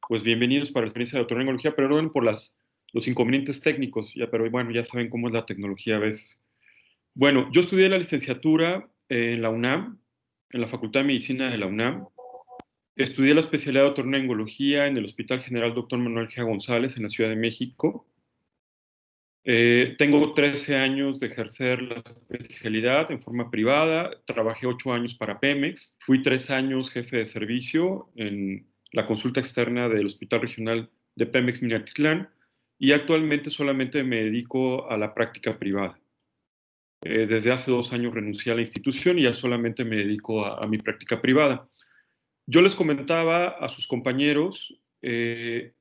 pues bienvenidos para la experiencia de otorrinolaringología, perdón por los inconvenientes técnicos, pero bueno, ya saben cómo es la tecnología a veces. Bueno, yo estudié la licenciatura en la UNAM, en la Facultad de Medicina de la UNAM. Estudié la especialidad de otorrinolaringología en el Hospital General Dr. Manuel G. González en la Ciudad de México. Tengo 13 años de ejercer la especialidad en forma privada. Trabajé 8 años para Pemex. Fui 3 años jefe de servicio en la consulta externa del Hospital Regional de Pemex Minatitlán y actualmente solamente me dedico a la práctica privada. Desde hace 2 años renuncié a la institución y ya solamente me dedico a mi práctica privada. Yo les comentaba a sus compañeros que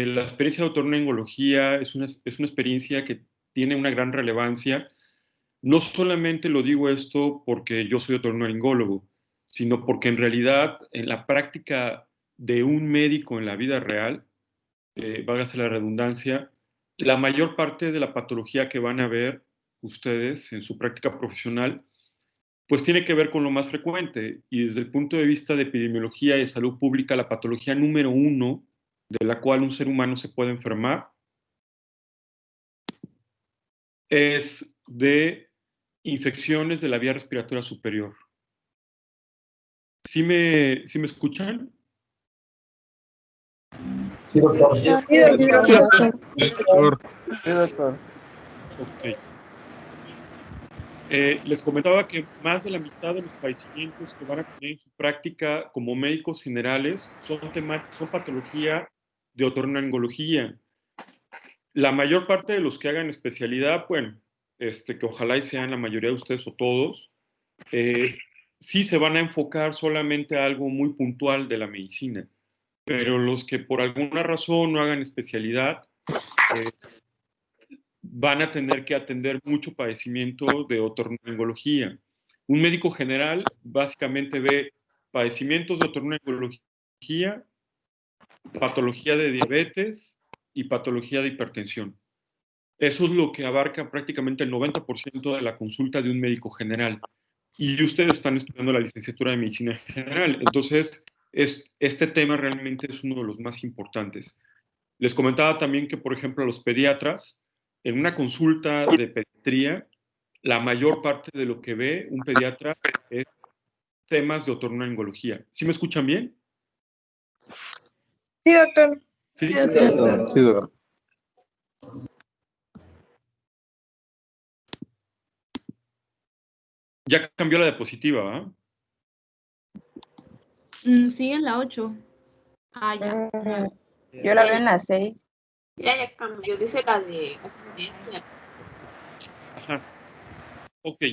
la experiencia de otorrinolaringología es una experiencia que tiene una gran relevancia. No solamente lo digo esto porque yo soy otorrinolaringólogo, sino porque en realidad en la práctica de un médico en la vida real, válgase la redundancia, la mayor parte de la patología que van a ver ustedes en su práctica profesional pues tiene que ver con lo más frecuente y desde el punto de vista de epidemiología y de salud pública, la patología número 1 de la cual un ser humano se puede enfermar es de infecciones de la vía respiratoria superior. ¿Sí me escuchan? Sí, doctor. Sí, doctor. Sí, doctor. Ok. Les comentaba que más de la mitad de los padecimientos que van a tener en su práctica como médicos generales son patología de otorrinolaringología. La mayor parte de los que hagan especialidad, bueno, que ojalá y sean la mayoría de ustedes o todos, sí se van a enfocar solamente a algo muy puntual de la medicina. Pero los que por alguna razón no hagan especialidad, van a tener que atender mucho padecimiento de otorrinolaringología. Un médico general básicamente ve padecimientos de otorrinolaringología, patología de diabetes y patología de hipertensión. Eso es lo que abarca prácticamente el 90% de la consulta de un médico general. Y ustedes están estudiando la licenciatura de Medicina General. Entonces, este tema realmente es uno de los más importantes. Les comentaba también que, por ejemplo, a los pediatras, en una consulta de pediatría, la mayor parte de lo que ve un pediatra es temas de otorrinolaringología. ¿Sí me escuchan bien? Sí, doctor. Sí, Sí, doctor. Sí, doctor. ya cambió la diapositiva, ¿verdad? Sí, en la 8. Ah, ya. Yo la veo en las 6. Ya cambió, dice la de asistencia. Ajá. Ok.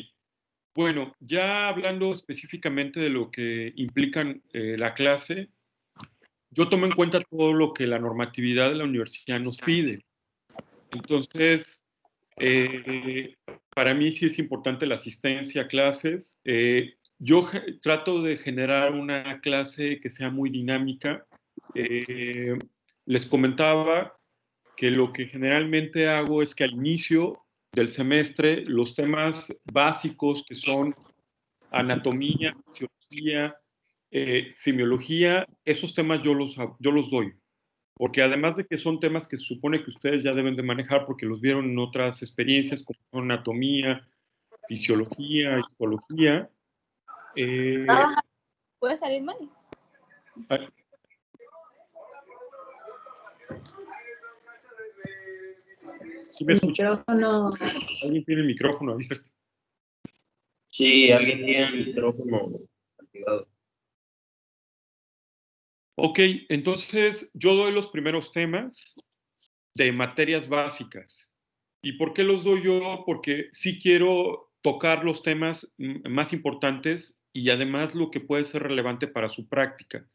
Bueno, ya hablando específicamente de lo que implican la clase, yo tomo en cuenta todo lo que la normatividad de la universidad nos pide. Entonces, para mí sí es importante la asistencia a clases. Yo trato de generar una clase que sea muy dinámica. Les comentaba que lo que generalmente hago es que al inicio del semestre los temas básicos que son anatomía, fisiología, semiología, esos temas yo los doy. Porque además de que son temas que se supone que ustedes ya deben de manejar porque los vieron en otras experiencias como son anatomía, fisiología, histología. ¿Puede salir mal? ¿Sí me escuchan? Micrófono. ¿Alguien tiene el micrófono abierto? Sí, alguien tiene el micrófono activado. Ok, entonces yo doy los primeros temas de materias básicas. ¿Y por qué los doy yo? Porque sí quiero tocar los temas más importantes y además lo que puede ser relevante para su práctica.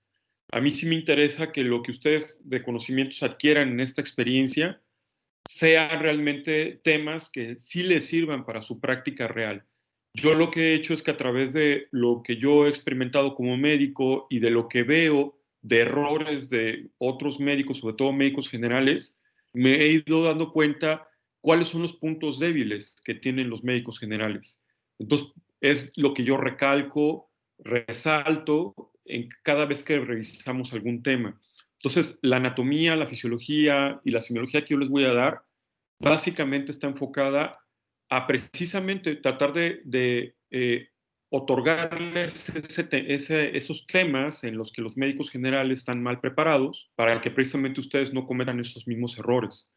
A mí sí me interesa que lo que ustedes de conocimientos adquieran en esta experiencia sean realmente temas que sí les sirvan para su práctica real. Yo lo que he hecho es que a través de lo que yo he experimentado como médico y de lo que veo de errores de otros médicos, sobre todo médicos generales, me he ido dando cuenta cuáles son los puntos débiles que tienen los médicos generales. Entonces, es lo que yo recalco, resalto en cada vez que revisamos algún tema. Entonces, la anatomía, la fisiología y la semiología que yo les voy a dar, básicamente está enfocada a precisamente tratar de otorgarles esos temas en los que los médicos generales están mal preparados para que precisamente ustedes no cometan esos mismos errores.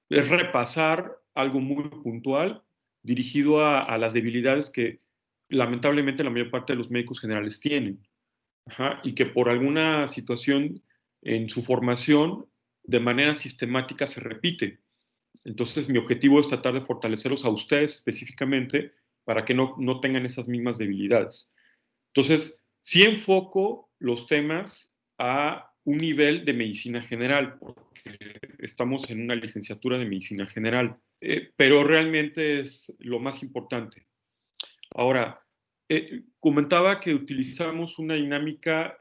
Es repasar algo muy puntual dirigido a las debilidades que lamentablemente la mayor parte de los médicos generales tienen. Ajá, y que por alguna situación en su formación de manera sistemática se repite. Entonces, mi objetivo es tratar de fortalecerlos a ustedes específicamente para que no tengan esas mismas debilidades. Entonces, sí enfoco los temas a un nivel de medicina general, porque estamos en una licenciatura de medicina general, pero realmente es lo más importante. Ahora, comentaba que utilizamos una dinámica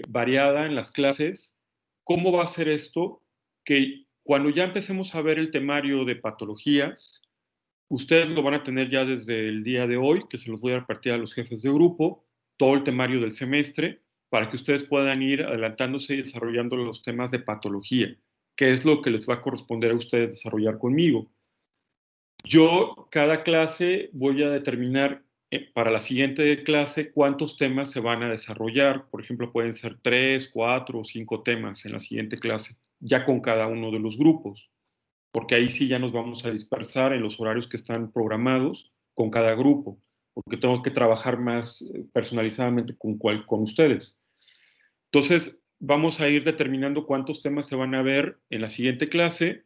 variada en las clases. ¿Cómo va a ser esto? Que cuando ya empecemos a ver el temario de patologías, ustedes lo van a tener ya desde el día de hoy, que se los voy a repartir a los jefes de grupo, todo el temario del semestre, para que ustedes puedan ir adelantándose y desarrollando los temas de patología, que es lo que les va a corresponder a ustedes desarrollar conmigo. Yo, cada clase, voy a determinar para la siguiente clase cuántos temas se van a desarrollar. Por ejemplo, pueden ser 3, 4 o 5 temas en la siguiente clase, ya con cada uno de los grupos, porque ahí sí ya nos vamos a dispersar en los horarios que están programados con cada grupo, porque tengo que trabajar más personalizadamente con ustedes. Entonces, vamos a ir determinando cuántos temas se van a ver en la siguiente clase.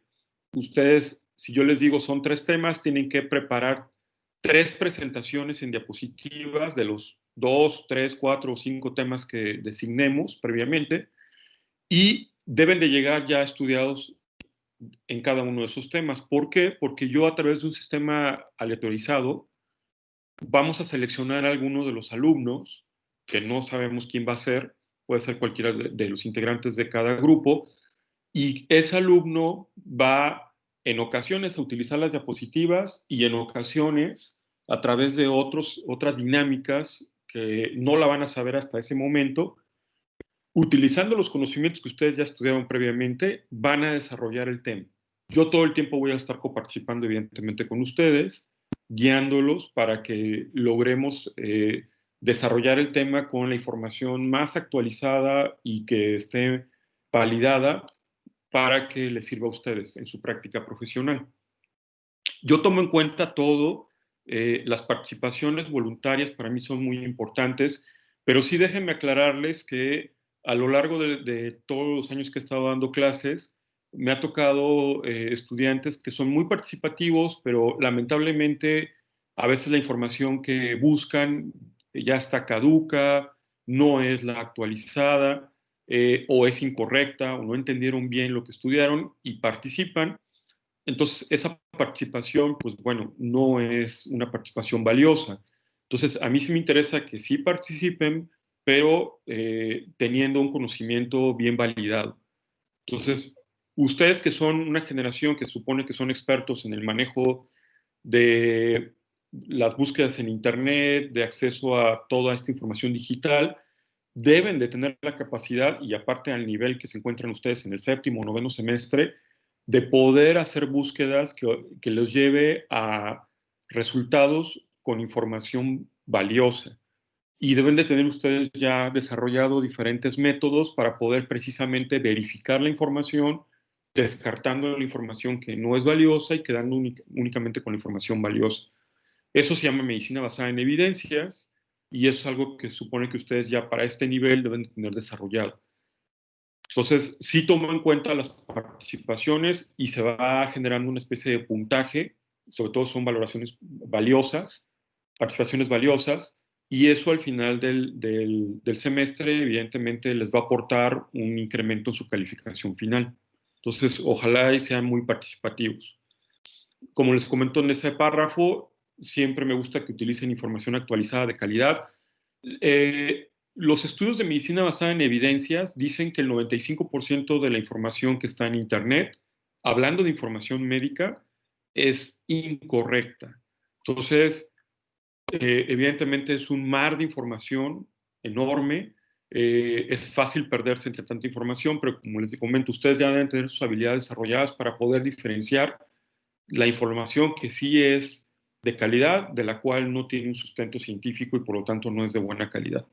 Ustedes, si yo les digo son 3 temas, tienen que preparar 3 presentaciones en diapositivas de los 2, 3, 4 o 5 temas que designemos previamente y deben de llegar ya estudiados en cada uno de esos temas. ¿Por qué? Porque yo a través de un sistema aleatorizado vamos a seleccionar a alguno de los alumnos, que no sabemos quién va a ser, puede ser cualquiera de los integrantes de cada grupo, y ese alumno va en ocasiones a utilizar las diapositivas y en ocasiones a través de otras dinámicas que no la van a saber hasta ese momento, utilizando los conocimientos que ustedes ya estudiaron previamente, van a desarrollar el tema. Yo todo el tiempo voy a estar coparticipando, evidentemente, con ustedes, guiándolos para que logremos desarrollar el tema con la información más actualizada y que esté validada para que les sirva a ustedes en su práctica profesional. Yo tomo en cuenta todo, las participaciones voluntarias para mí son muy importantes, pero sí déjenme aclararles que a lo largo de todos los años que he estado dando clases, me ha tocado estudiantes que son muy participativos, pero lamentablemente a veces la información que buscan ya está caduca, no es la actualizada, o es incorrecta, o no entendieron bien lo que estudiaron y participan. Entonces, esa participación, pues bueno, no es una participación valiosa. Entonces, a mí sí me interesa que sí participen, pero teniendo un conocimiento bien validado. Entonces, ustedes que son una generación que supone que son expertos en el manejo de las búsquedas en Internet, de acceso a toda esta información digital, deben de tener la capacidad, y aparte al nivel que se encuentran ustedes en el 7º o 9º semestre, de poder hacer búsquedas que los lleve a resultados con información valiosa. Y deben de tener ustedes ya desarrollado diferentes métodos para poder precisamente verificar la información, descartando la información que no es valiosa y quedando únicamente con la información valiosa. Eso se llama medicina basada en evidencias y eso es algo que supone que ustedes ya para este nivel deben tener desarrollado. Entonces, sí tomo en cuenta las participaciones y se va generando una especie de puntaje, sobre todo son valoraciones valiosas, participaciones valiosas, y eso al final del semestre evidentemente les va a aportar un incremento en su calificación final. Entonces, ojalá y sean muy participativos. Como les comento en ese párrafo, siempre me gusta que utilicen información actualizada de calidad. Los estudios de medicina basada en evidencias dicen que el 95% de la información que está en Internet, hablando de información médica, es incorrecta. Entonces, evidentemente es un mar de información enorme. Es fácil perderse entre tanta información, pero como les comento, ustedes ya deben tener sus habilidades desarrolladas para poder diferenciar la información que sí es de calidad, de la cual no tiene un sustento científico y por lo tanto no es de buena calidad.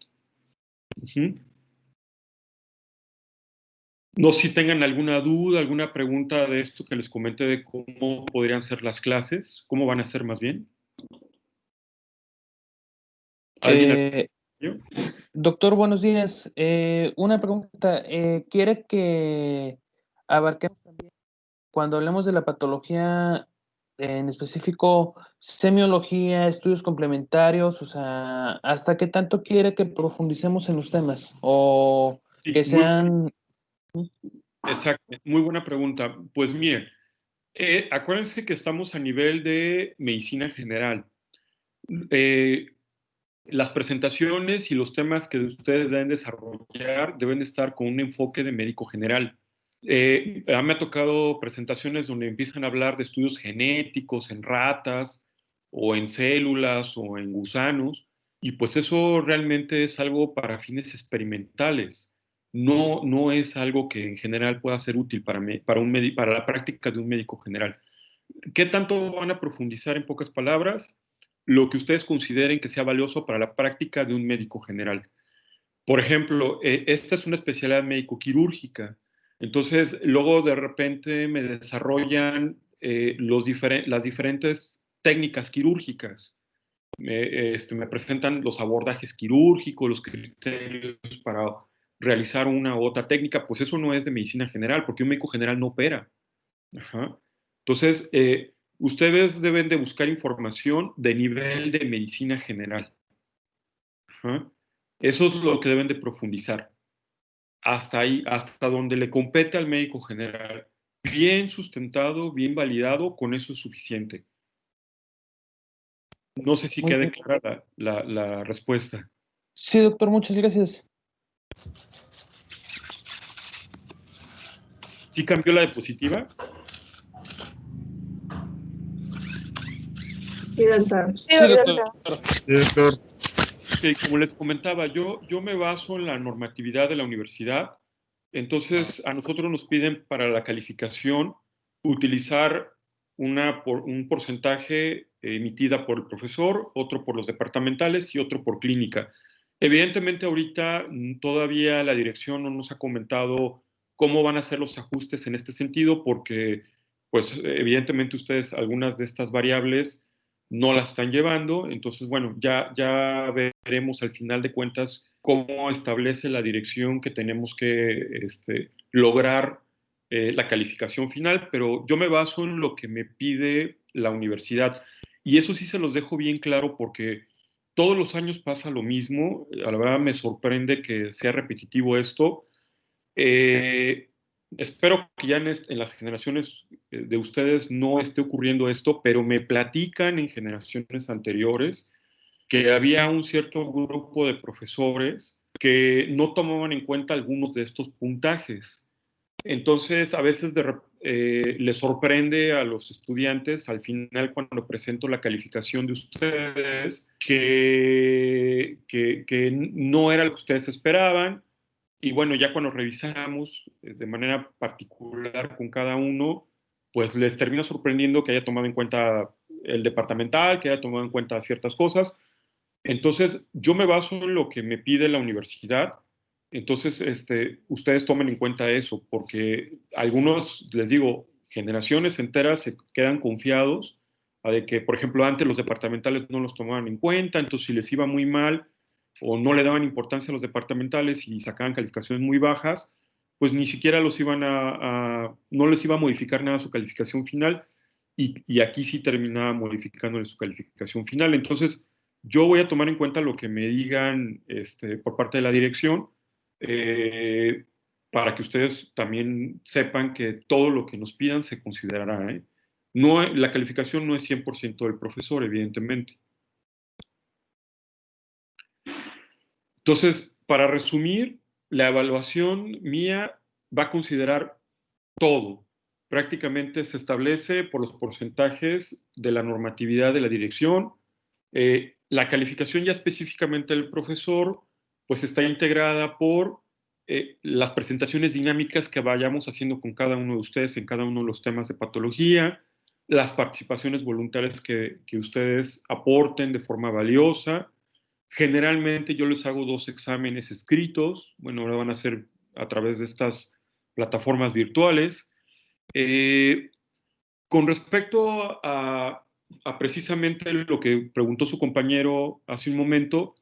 No sé si tengan alguna duda, alguna pregunta de esto que les comenté de cómo podrían ser las clases, cómo van a ser más bien. ¿Alguien? Doctor, buenos días. Una pregunta. ¿Quiere que abarquemos también, cuando hablemos de la patología, en específico, semiología, estudios complementarios? O sea, ¿hasta qué tanto quiere que profundicemos en los temas? O Sí, que sean... Exacto, muy buena pregunta. Pues miren, acuérdense que estamos a nivel de medicina general. Las presentaciones y los temas que ustedes deben desarrollar deben estar con un enfoque de médico general. Me ha tocado presentaciones donde empiezan a hablar de estudios genéticos en ratas o en células o en gusanos, y pues eso realmente es algo para fines experimentales. No es algo que en general pueda ser útil para la práctica de un médico general. ¿Qué tanto van a profundizar en pocas palabras? Lo que ustedes consideren que sea valioso para la práctica de un médico general. Por ejemplo, esta es una especialidad médico-quirúrgica. Entonces, luego de repente me desarrollan las diferentes técnicas quirúrgicas. Me presentan los abordajes quirúrgicos, los criterios para realizar una u otra técnica. Pues eso no es de medicina general, porque un médico general no opera. Ajá. Entonces, ustedes deben de buscar información de nivel de medicina general. Ajá. Eso es lo que deben de profundizar. Hasta ahí, hasta donde le compete al médico general. Bien sustentado, bien validado, con eso es suficiente. No sé si Muy quede bien. clara la respuesta. Sí, doctor, muchas gracias. ¿Sí cambió la diapositiva? Sí, doctor. Sí, doctor. Sí, doctor. Sí, como les comentaba, yo me baso en la normatividad de la universidad. Entonces, a nosotros nos piden para la calificación utilizar un porcentaje emitida por el profesor, otro por los departamentales y otro por clínica. Evidentemente, ahorita todavía la dirección no nos ha comentado cómo van a ser los ajustes en este sentido, porque, pues, evidentemente ustedes algunas de estas variables no las están llevando. Entonces, bueno, ya veremos al final de cuentas cómo establece la dirección que tenemos que lograr la calificación final, pero yo me baso en lo que me pide la universidad. Y eso sí se los dejo bien claro porque todos los años pasa lo mismo. A la verdad me sorprende que sea repetitivo esto. Espero que ya en las generaciones de ustedes no esté ocurriendo esto, pero me platican en generaciones anteriores que había un cierto grupo de profesores que no tomaban en cuenta algunos de estos puntajes. Entonces, a veces les sorprende a los estudiantes al final cuando presento la calificación de ustedes que no era lo que ustedes esperaban. Y bueno, ya cuando revisamos de manera particular con cada uno, pues les termina sorprendiendo que haya tomado en cuenta el departamental, que haya tomado en cuenta ciertas cosas. Entonces, yo me baso en lo que me pide la universidad. Entonces, ustedes tomen en cuenta eso, porque algunos, les digo, generaciones enteras se quedan confiados de que, por ejemplo, antes los departamentales no los tomaban en cuenta, entonces si les iba muy mal o no le daban importancia a los departamentales y sacaban calificaciones muy bajas, pues ni siquiera no les iba a modificar nada su calificación final, y aquí sí terminaba modificándole su calificación final. Entonces, yo voy a tomar en cuenta lo que me digan por parte de la dirección, eh, para que ustedes también sepan que todo lo que nos pidan se considerará, ¿eh? No, la calificación no es 100% del profesor, evidentemente. Entonces, para resumir, la evaluación mía va a considerar todo. Prácticamente se establece por los porcentajes de la normatividad de la dirección. La calificación ya específicamente del profesor pues está integrada por las presentaciones dinámicas que vayamos haciendo con cada uno de ustedes en cada uno de los temas de patología, las participaciones voluntarias que ustedes aporten de forma valiosa. Generalmente yo les hago 2 exámenes escritos, bueno, ahora van a ser a través de estas plataformas virtuales. Con respecto a precisamente lo que preguntó su compañero hace un momento,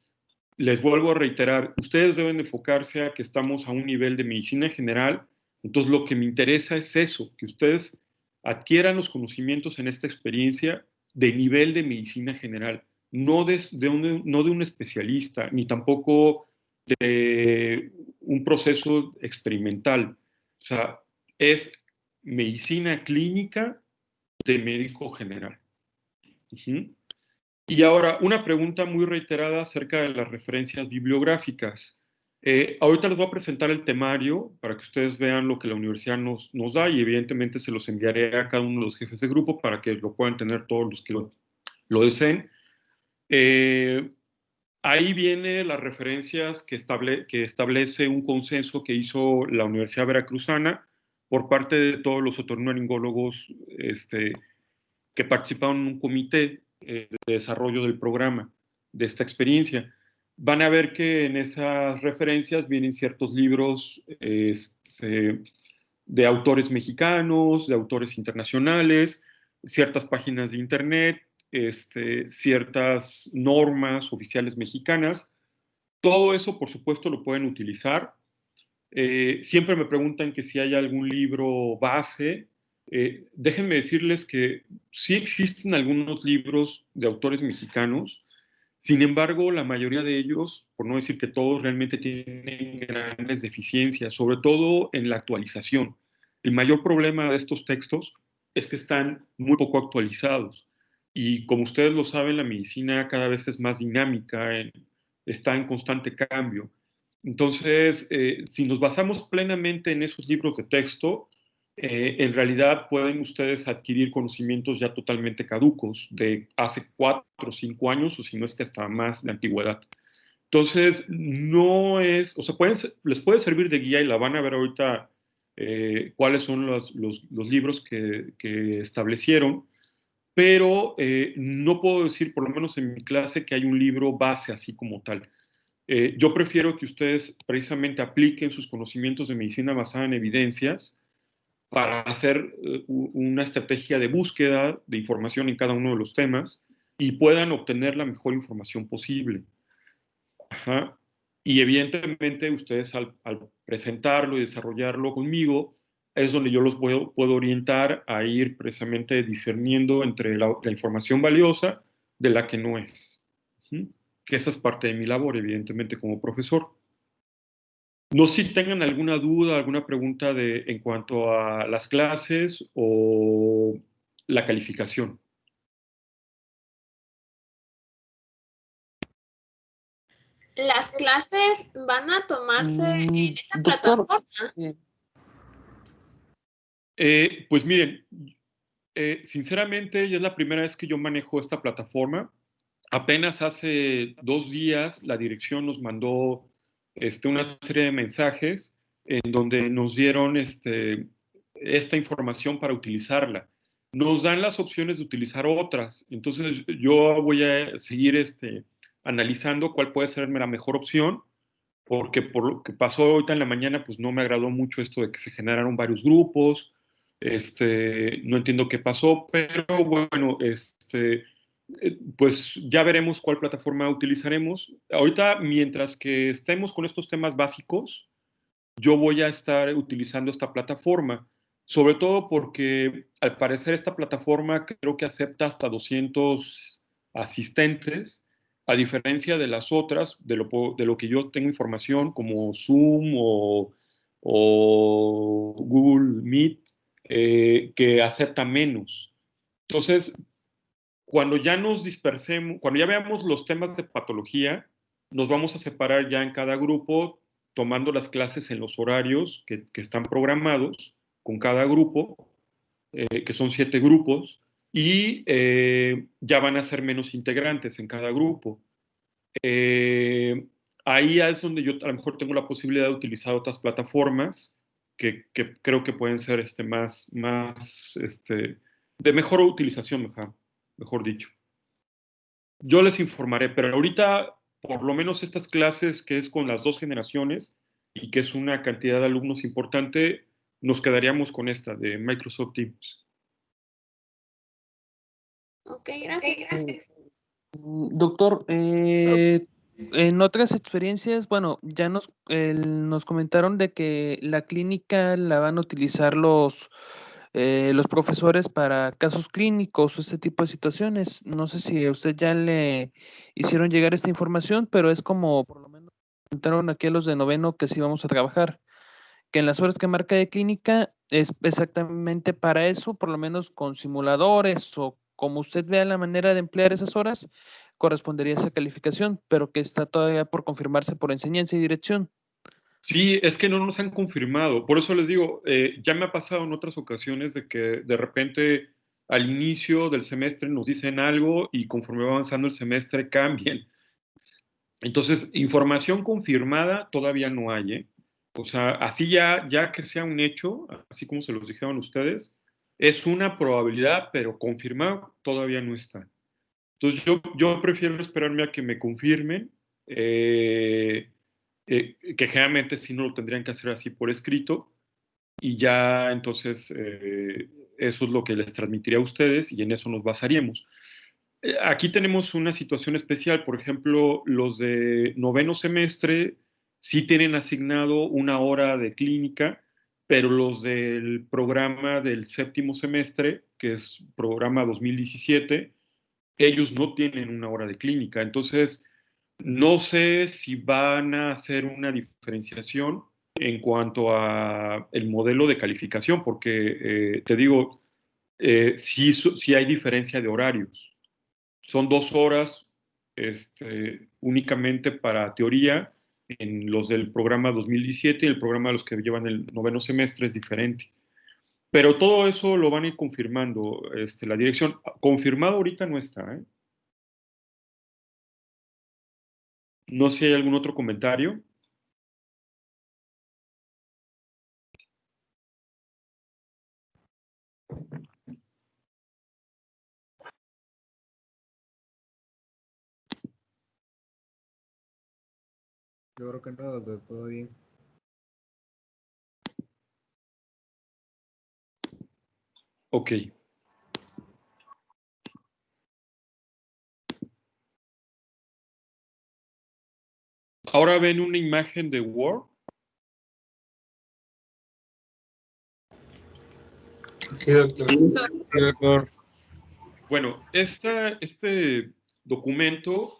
les vuelvo a reiterar, ustedes deben enfocarse a que estamos a un nivel de medicina general, entonces lo que me interesa es eso, que ustedes adquieran los conocimientos en esta experiencia de nivel de medicina general, no no de un especialista, ni tampoco de un proceso experimental. O sea, es medicina clínica de médico general. Uh-huh. Y ahora, una pregunta muy reiterada acerca de las referencias bibliográficas. Ahorita les voy a presentar el temario para que ustedes vean lo que la universidad nos da y evidentemente se los enviaré a cada uno de los jefes de grupo para que lo puedan tener todos los que lo deseen. Ahí viene las referencias que establece un consenso que hizo la Universidad Veracruzana por parte de todos los otorrinolaringólogos que participaron en un comité de desarrollo del programa, de esta experiencia. Van a ver que en esas referencias vienen ciertos libros de autores mexicanos, de autores internacionales, ciertas páginas de internet, ciertas normas oficiales mexicanas. Todo eso, por supuesto, lo pueden utilizar. Siempre me preguntan que si hay algún libro base. Déjenme decirles que sí existen algunos libros de autores mexicanos, sin embargo, la mayoría de ellos, por no decir que todos, realmente tienen grandes deficiencias, sobre todo en la actualización. El mayor problema de estos textos es que están muy poco actualizados. Y como ustedes lo saben, la medicina cada vez es más dinámica, está en constante cambio. Entonces, si nos basamos plenamente en esos libros de texto, en realidad pueden ustedes adquirir conocimientos ya totalmente caducos de hace 4 o 5 años, o si no es que hasta más de antigüedad. Entonces, no es, o sea, les puede servir de guía y la van a ver ahorita cuáles son los libros que establecieron, pero no puedo decir, por lo menos en mi clase, que hay un libro base así como tal. Yo prefiero que ustedes precisamente apliquen sus conocimientos de medicina basada en evidencias para hacer una estrategia de búsqueda de información en cada uno de los temas y puedan obtener la mejor información posible. Ajá. Y evidentemente ustedes al presentarlo y desarrollarlo conmigo, es donde yo los puedo orientar a ir precisamente discerniendo entre la información valiosa de la que no es. ¿Sí? Que esa es parte de mi labor, evidentemente, como profesor. No sé si tengan alguna duda, alguna pregunta en cuanto a las clases o la calificación. ¿Las clases van a tomarse en esa Doctor, plataforma? Pues miren, sinceramente ya es la primera vez que yo manejo esta plataforma. Apenas hace 2 días la dirección nos mandó una serie de mensajes en donde nos dieron esta información para utilizarla. Nos dan las opciones de utilizar otras. Entonces yo voy a seguir analizando cuál puede ser la mejor opción, porque por lo que pasó ahorita en la mañana, pues no me agradó mucho esto de que se generaron varios grupos. No entiendo qué pasó, pero bueno, pues ya veremos cuál plataforma utilizaremos. Ahorita, mientras que estemos con estos temas básicos, yo voy a estar utilizando esta plataforma, sobre todo porque al parecer esta plataforma creo que acepta hasta 200 asistentes, a diferencia de las otras, de lo que yo tengo información como Zoom o Google Meet, que acepta menos. Entonces, cuando ya nos dispersemos, cuando ya veamos los temas de patología, nos vamos a separar ya en cada grupo, tomando las clases en los horarios que están programados con cada grupo, que son 7 grupos, y ya van a ser menos integrantes en cada grupo. ahí es donde yo a lo mejor tengo la posibilidad de utilizar otras plataformas que creo que pueden ser de mejor utilización, mejor dicho. Yo les informaré, pero ahorita, por lo menos estas clases que es con las dos generaciones y que es una cantidad de alumnos importante, nos quedaríamos con esta de Microsoft Teams. Ok, gracias. Doctor, en otras experiencias, bueno, ya nos comentaron de que la clínica la van a utilizar los profesores para casos clínicos o ese tipo de situaciones. No sé si a usted ya le hicieron llegar esta información, pero es como, por lo menos, comentaron aquí a los de noveno que sí vamos a trabajar, que en las horas que marca de clínica es exactamente para eso, por lo menos con simuladores o como usted vea la manera de emplear esas horas, correspondería a esa calificación, pero que está todavía por confirmarse por enseñanza y dirección. Sí, es que no nos han confirmado. Por eso les digo, ya me ha pasado en otras ocasiones de que de repente al inicio del semestre nos dicen algo y conforme va avanzando el semestre cambian. Entonces, información confirmada todavía no hay, ¿eh? O sea, así ya que sea un hecho, así como se los dijeron ustedes, es una probabilidad, pero confirmado todavía no está. Entonces, yo prefiero esperarme a que me confirmen, que generalmente sí no lo tendrían que hacer así por escrito, y ya entonces eso es lo que les transmitiría a ustedes y en eso nos basaríamos. Aquí tenemos una situación especial, por ejemplo, los de noveno semestre sí tienen asignado una hora de clínica, pero los del programa del séptimo semestre, que es programa 2017, ellos no tienen una hora de clínica. Entonces, no sé si van a hacer una diferenciación en cuanto a el modelo de calificación, porque te digo, sí hay diferencia de horarios. Son 2 horas únicamente para teoría en los del programa 2017 y el programa de los que llevan el noveno semestre es diferente. Pero todo eso lo van a ir confirmando la dirección. Confirmado ahorita no está, ¿eh? No sé si hay algún otro comentario. Yo creo que no, doctor, todo bien. Ok. Ahora ven una imagen de Word. Sí, doctor. Sí, doctor. Bueno, este documento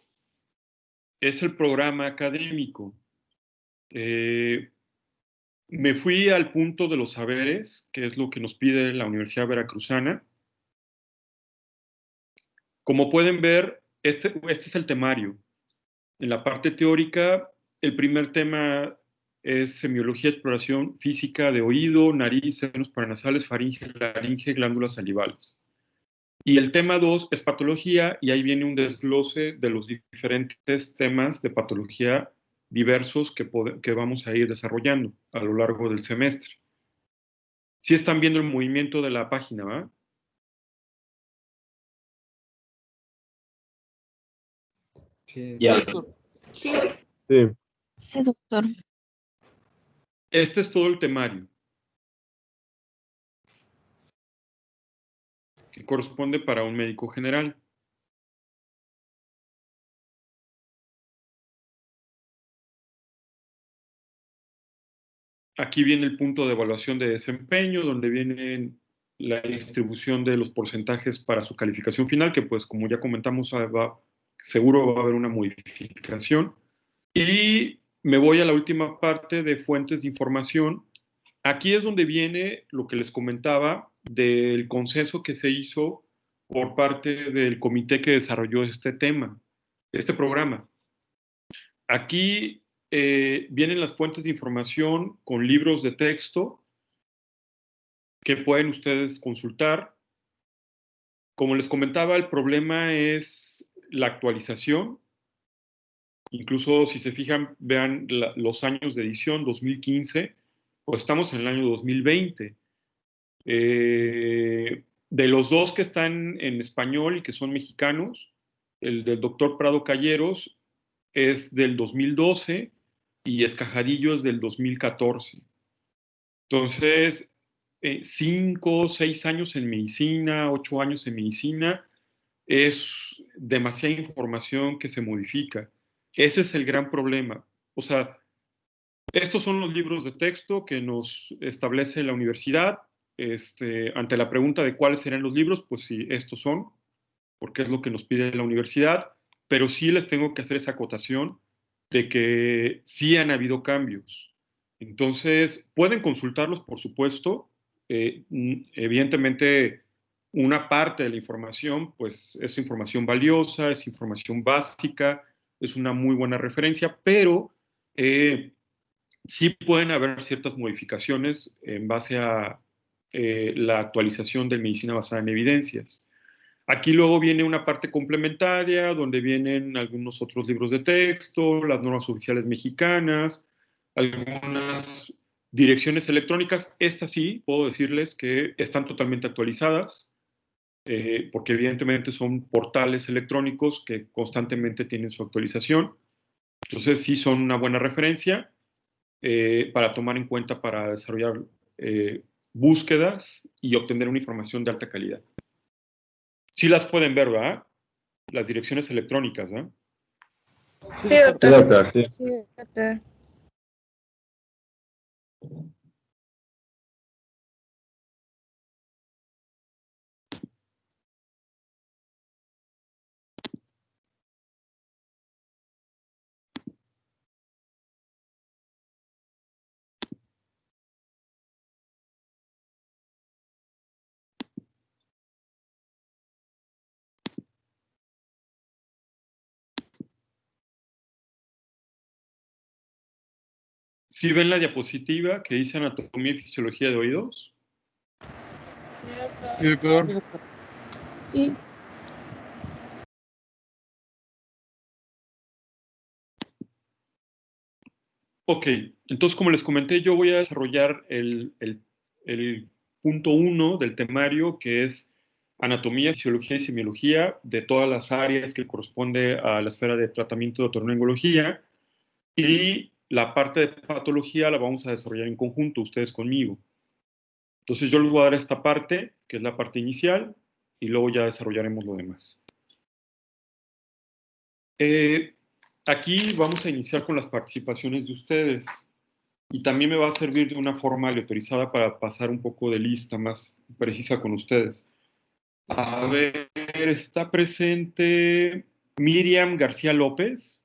es el programa académico. Me fui al punto de los saberes, que es lo que nos pide la Universidad Veracruzana. Como pueden ver, este es el temario. En la parte teórica, el primer tema es semiología, exploración física de oído, nariz, senos paranasales, faringe, laringe, glándulas salivales. Y el tema 2 es patología, y ahí viene un desglose de los diferentes temas de patología diversos que vamos a ir desarrollando a lo largo del semestre. Sí están viendo el movimiento de la página, ¿verdad? Sí. Ya. Sí, Sí. Sí, doctor. Este es todo el temario, que corresponde para un médico general. Aquí viene el punto de evaluación de desempeño, donde viene la distribución de los porcentajes para su calificación final, que pues como ya comentamos, seguro va a haber una modificación. Y me voy a la última parte de fuentes de información. Aquí es donde viene lo que les comentaba del consenso que se hizo por parte del comité que desarrolló este tema, este programa. Aquí vienen las fuentes de información con libros de texto que pueden ustedes consultar. Como les comentaba, el problema es la actualización. Incluso si se fijan, vean los años de edición, 2015, pues estamos en el año 2020. De los dos que están en español y que son mexicanos, el del doctor Prado Calleros es del 2012 y Escajadillo es del 2014. Entonces, 5, 6 años en medicina, 8 años en medicina, es demasiada información que se modifica. Ese es el gran problema. O sea, estos son los libros de texto que nos establece la universidad. Ante la pregunta de cuáles serán los libros, pues sí, estos son, porque es lo que nos pide la universidad, pero sí les tengo que hacer esa acotación de que sí han habido cambios. Entonces, pueden consultarlos, por supuesto. Evidentemente, una parte de la información, pues es información valiosa, es información básica, es una muy buena referencia, pero sí pueden haber ciertas modificaciones en base a la actualización de medicina basada en evidencias. Aquí luego viene una parte complementaria, donde vienen algunos otros libros de texto, las normas oficiales mexicanas, algunas direcciones electrónicas. Estas sí, puedo decirles que están totalmente actualizadas, porque evidentemente son portales electrónicos que constantemente tienen su actualización. Entonces sí son una buena referencia para tomar en cuenta para desarrollar búsquedas y obtener una información de alta calidad. Sí las pueden ver, ¿verdad? Las direcciones electrónicas, ¿verdad? Sí, doctor. doctor, sí. Sí, doctor. ¿Sí ven la diapositiva que dice anatomía y fisiología de oídos? Sí, doctor. Sí. Ok, entonces como les comenté, yo voy a desarrollar el punto 1 del temario, que es anatomía, fisiología y semiología de todas las áreas que corresponde a la esfera de tratamiento de otorrinolaringología, y la parte de patología la vamos a desarrollar en conjunto, ustedes conmigo. Entonces yo les voy a dar esta parte, que es la parte inicial, y luego ya desarrollaremos lo demás. Aquí vamos a iniciar con las participaciones de ustedes. Y también me va a servir de una forma aleatorizada para pasar un poco de lista más precisa con ustedes. A ver, está presente Miriam García López.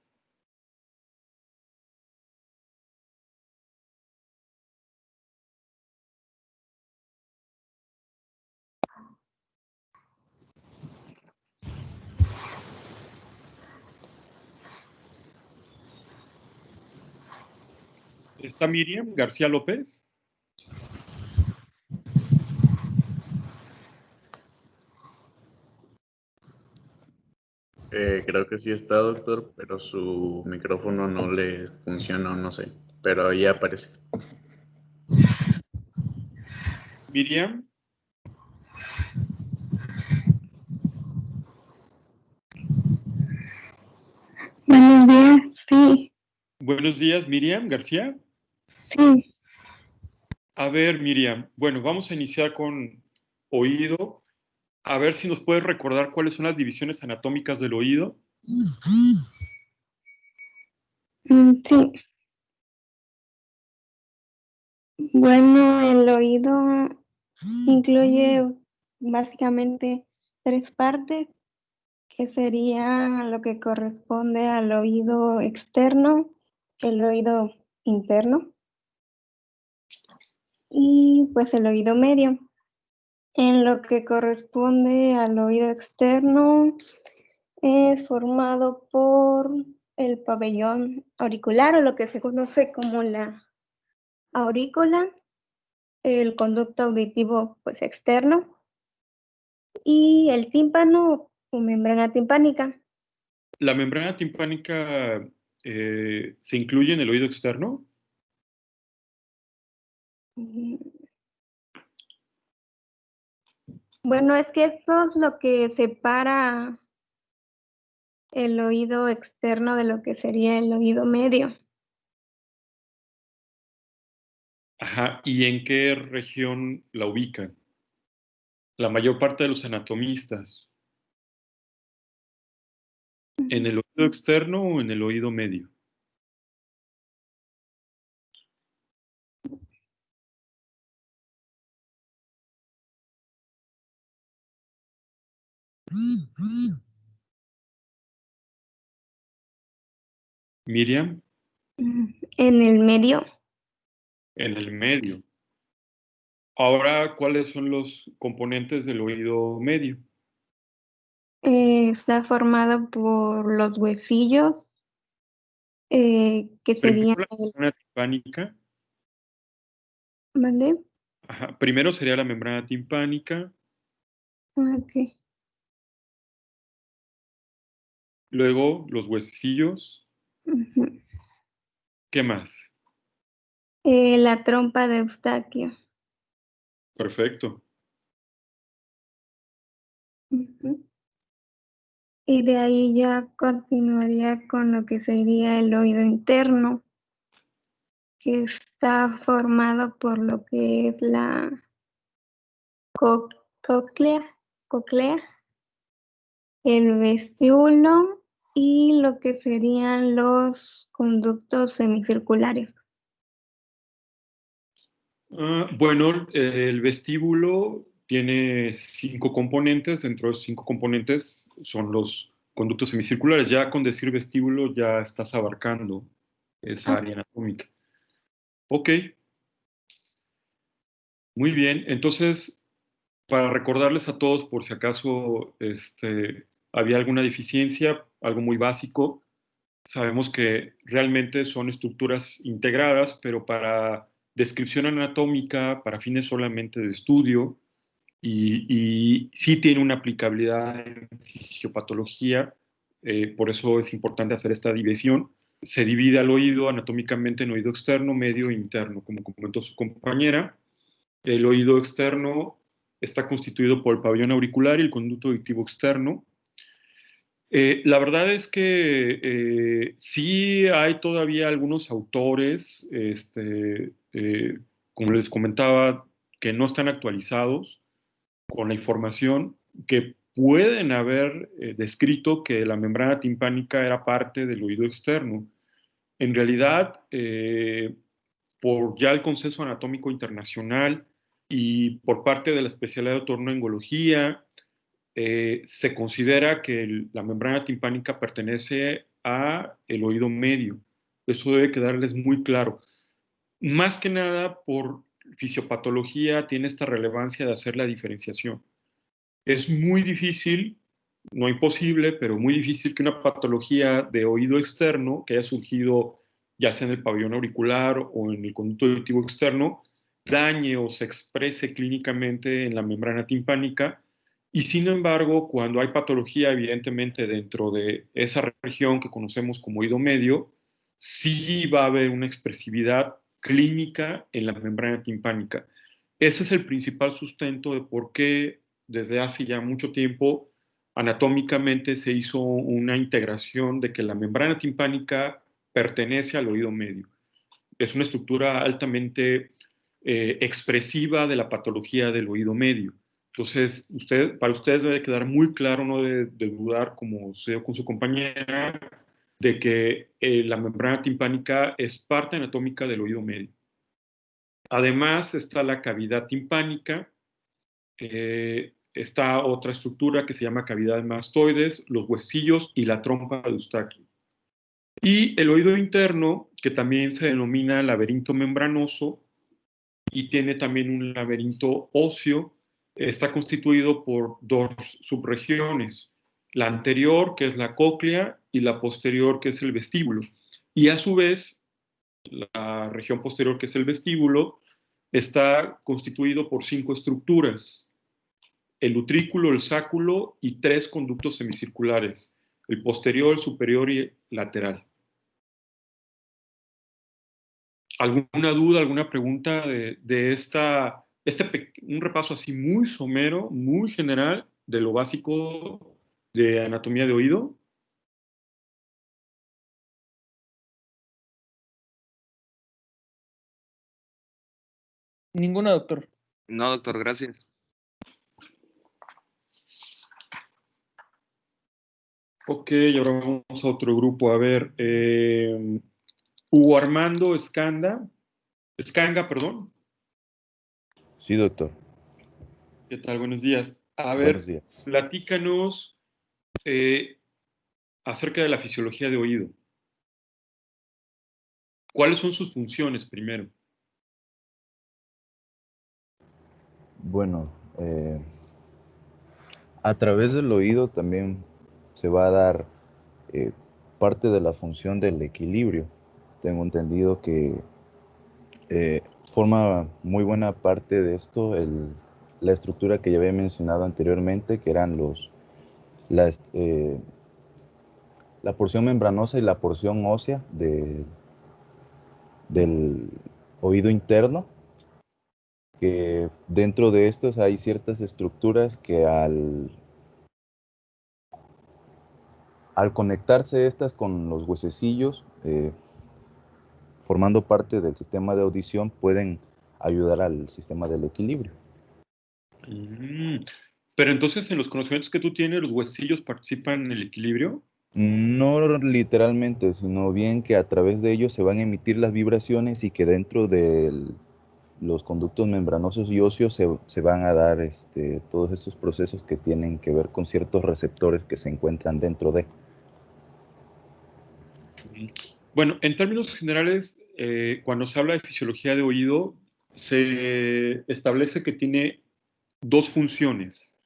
¿Está Miriam García López? Creo que sí está, doctor, pero su micrófono no le funciona, no sé, pero ahí aparece. Miriam. Buenos días, sí, Buenos días, Miriam García. sí. A ver, Miriam, bueno, vamos a iniciar con oído. A ver si nos puedes recordar cuáles son las divisiones anatómicas del oído. Sí. Bueno, el oído incluye básicamente 3 partes, que sería lo que corresponde al oído externo, el oído interno y pues el oído medio. En lo que corresponde al oído externo, es formado por el pabellón auricular, o lo que se conoce como la aurícula, el conducto auditivo pues externo y el tímpano o membrana timpánica. La membrana timpánica ¿se incluye en el oído externo? Bueno, es que eso es lo que separa el oído externo de lo que sería el oído medio. Ajá, ¿y en qué región la ubican? La mayor parte de los anatomistas. ¿En el oído externo o en el oído medio? Miriam, En el medio. en el medio. Ahora, ¿cuáles son los componentes del oído medio? Está formado por los huesillos, que serían Primero la membrana timpánica. ¿Mande? Ajá, primero sería la membrana timpánica, Ok. luego los huesillos. Ujú. ¿Qué más? La trompa de Eustaquio. Perfecto. Ujú. Y de ahí ya continuaría con lo que sería el oído interno, que está formado por lo que es la cóclea, el vestíbulo y lo que serían los conductos semicirculares. Bueno, el vestíbulo tiene 5 componentes. Dentro de los 5 componentes son los conductos semicirculares. Ya con decir vestíbulo ya estás abarcando esa área anatómica. Ok, muy bien. Entonces, para recordarles a todos, por si acaso había alguna deficiencia, algo muy básico, sabemos que realmente son estructuras integradas, pero para descripción anatómica, para fines solamente de estudio, y sí tiene una aplicabilidad en fisiopatología, por eso es importante hacer esta división. Se divide al oído anatómicamente en oído externo, medio e interno, como comentó su compañera. El oído externo está constituido por el pabellón auricular y el conducto auditivo externo. La verdad es que sí hay todavía algunos autores, como les comentaba, que no están actualizados con la información, que pueden haber descrito que la membrana timpánica era parte del oído externo. En realidad, por ya el Consenso Anatómico Internacional y por parte de la especialidad de otorrinolaringología, se considera que la membrana timpánica pertenece a el oído medio. Eso debe quedarles muy claro. Más que nada por fisiopatología tiene esta relevancia de hacer la diferenciación. Es muy difícil, no imposible, pero muy difícil que una patología de oído externo que haya surgido ya sea en el pabellón auricular o en el conducto auditivo externo, dañe o se exprese clínicamente en la membrana timpánica. Y sin embargo, cuando hay patología, evidentemente dentro de esa región que conocemos como oído medio, sí va a haber una expresividad clínica en la membrana timpánica. Ese es el principal sustento de por qué desde hace ya mucho tiempo anatómicamente se hizo una integración de que la membrana timpánica pertenece al oído medio. Es una estructura altamente expresiva de la patología del oído medio. Entonces, para ustedes debe quedar muy claro, no de dudar, como sucedió con su compañera, de que la membrana timpánica es parte anatómica del oído medio. Además, está la cavidad timpánica, está otra estructura que se llama cavidad de mastoides, los huesillos y la trompa de Eustaquio. Y el oído interno, que también se denomina laberinto membranoso y tiene también un laberinto óseo, está constituido por 2 subregiones, la anterior, que es la cóclea, y la posterior, que es el vestíbulo. Y a su vez, la región posterior, que es el vestíbulo, está constituido por 5 estructuras: el utrículo, el sáculo y 3 conductos semicirculares, el posterior, el superior y el lateral. ¿Alguna duda, alguna pregunta de un repaso así muy somero, muy general de lo básico de anatomía de oído? Ninguna, doctor. No, doctor, gracias. Ok, ahora vamos a otro grupo. A ver, Hugo Armando Escanga, perdón. Sí, doctor. ¿Qué tal? Buenos días. A Buenos ver, días. platícanos acerca de la fisiología de oído. ¿Cuáles son sus funciones primero? Bueno, a través del oído también se va a dar parte de la función del equilibrio. Tengo entendido que forma muy buena parte de esto la estructura que ya había mencionado anteriormente, que eran la porción membranosa y la porción ósea del oído interno, que dentro de estos hay ciertas estructuras que al conectarse estas con los huesecillos, formando parte del sistema de audición, pueden ayudar al sistema del equilibrio. Pero entonces, en los conocimientos que tú tienes, ¿los huesillos participan en el equilibrio? No literalmente, sino bien que a través de ellos se van a emitir las vibraciones y que dentro de los conductos membranosos y óseos se van a dar todos estos procesos que tienen que ver con ciertos receptores que se encuentran dentro de. Bueno, en términos generales, cuando se habla de fisiología de oído, se establece que tiene dos funciones.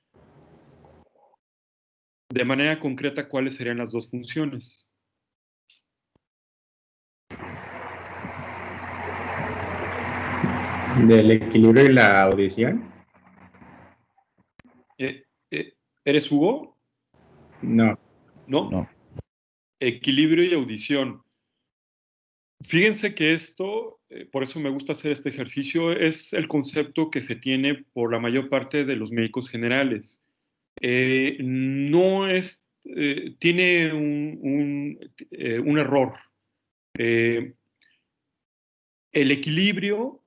De manera concreta, ¿cuáles serían las dos funciones? ¿Del equilibrio y la audición? ¿Eres Hugo? No. ¿No? No. Equilibrio y audición. Fíjense que esto, por eso me gusta hacer este ejercicio, es el concepto que se tiene por la mayor parte de los médicos generales. No es, tiene un error. El equilibrio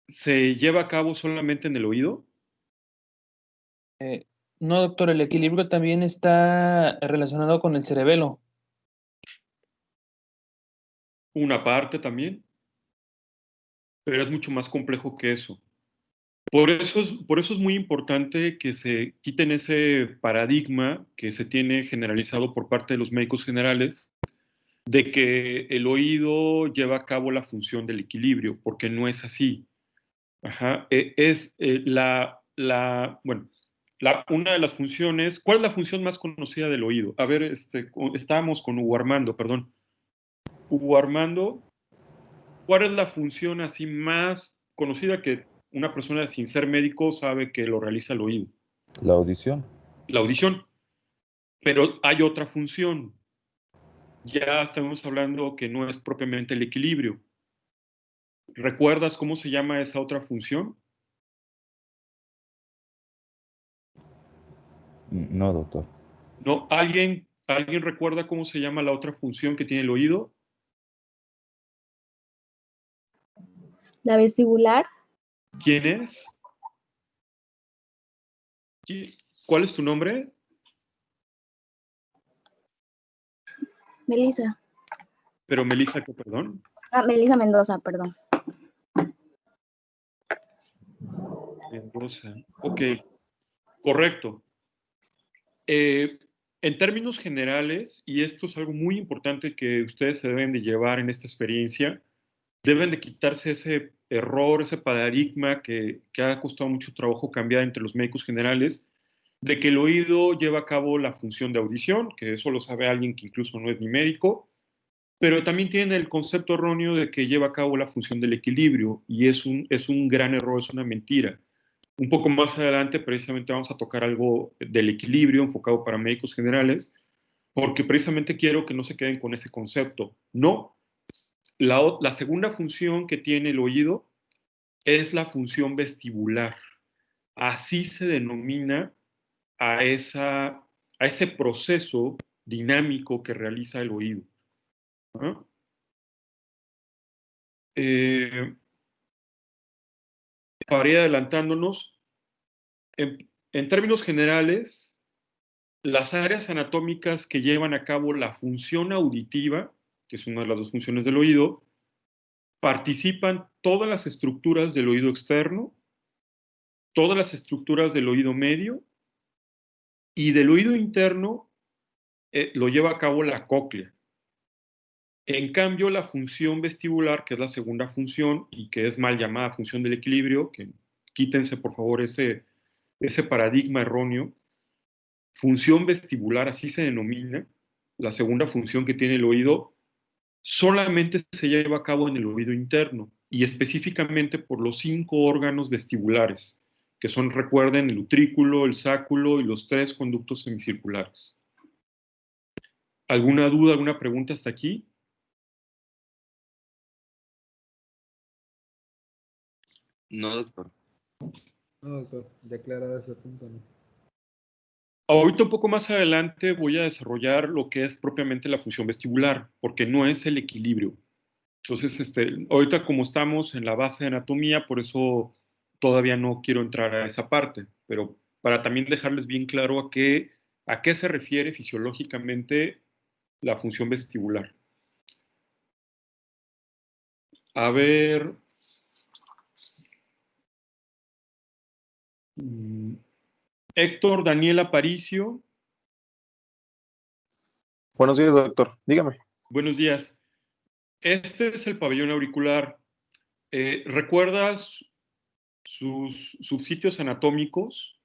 se lleva a cabo solamente en el oído. No, doctor, el equilibrio también está relacionado con el cerebelo. Una parte también, pero es mucho más complejo que eso. Por eso es muy importante que se quiten ese paradigma que se tiene generalizado por parte de los médicos generales de que el oído lleva a cabo la función del equilibrio, porque no es así. Ajá. Una de las funciones, ¿cuál es la función más conocida del oído? A ver, estábamos con Hugo Armando, perdón. Hugo Armando, ¿cuál es la función así más conocida que una persona sin ser médico sabe que lo realiza el oído? La audición. La audición. Pero hay otra función. Ya estamos hablando que no es propiamente el equilibrio. ¿Recuerdas cómo se llama esa otra función? No, doctor. ¿No? ¿Alguien recuerda cómo se llama la otra función que tiene el oído? La vestibular. ¿Quién es? ¿Cuál es tu nombre? Melissa. Pero Melissa, ¿qué, perdón? Melissa Mendoza, perdón. Mendoza. Ok, correcto. En términos generales, y esto es algo muy importante que ustedes se deben de llevar en esta experiencia, deben de quitarse ese error, ese paradigma que ha costado mucho trabajo cambiar entre los médicos generales, de que el oído lleva a cabo la función de audición, que eso lo sabe alguien que incluso no es ni médico, pero también tienen el concepto erróneo de que lleva a cabo la función del equilibrio, y es un gran error, es una mentira. Un poco más adelante precisamente vamos a tocar algo del equilibrio enfocado para médicos generales, porque precisamente quiero que no se queden con ese concepto. No, La segunda función que tiene el oído es la función vestibular. Así se denomina a ese proceso dinámico que realiza el oído. ¿No? Para ir adelantándonos, en términos generales, las áreas anatómicas que llevan a cabo la función auditiva, que es una de las dos funciones del oído, participan todas las estructuras del oído externo, todas las estructuras del oído medio, y del oído interno lo lleva a cabo la cóclea. En cambio, la función vestibular, que es la segunda función y que es mal llamada función del equilibrio, que quítense por favor ese paradigma erróneo, función vestibular, así se denomina, la segunda función que tiene el oído, solamente se lleva a cabo en el oído interno y específicamente por los 5 órganos vestibulares, que son, recuerden, el utrículo, el sáculo y los 3 conductos semicirculares. ¿Alguna duda, alguna pregunta hasta aquí? No, doctor. No, doctor, ya aclarado ese punto, ¿no? Ahorita un poco más adelante voy a desarrollar lo que es propiamente la función vestibular, porque no es el equilibrio. Entonces, ahorita como estamos en la base de anatomía, por eso todavía no quiero entrar a esa parte, pero para también dejarles bien claro a qué se refiere fisiológicamente la función vestibular. A ver. Héctor Daniel Aparicio. Buenos días, doctor. Dígame. Buenos días. Este es el pabellón auricular. ¿Recuerdas sus subsitios anatómicos?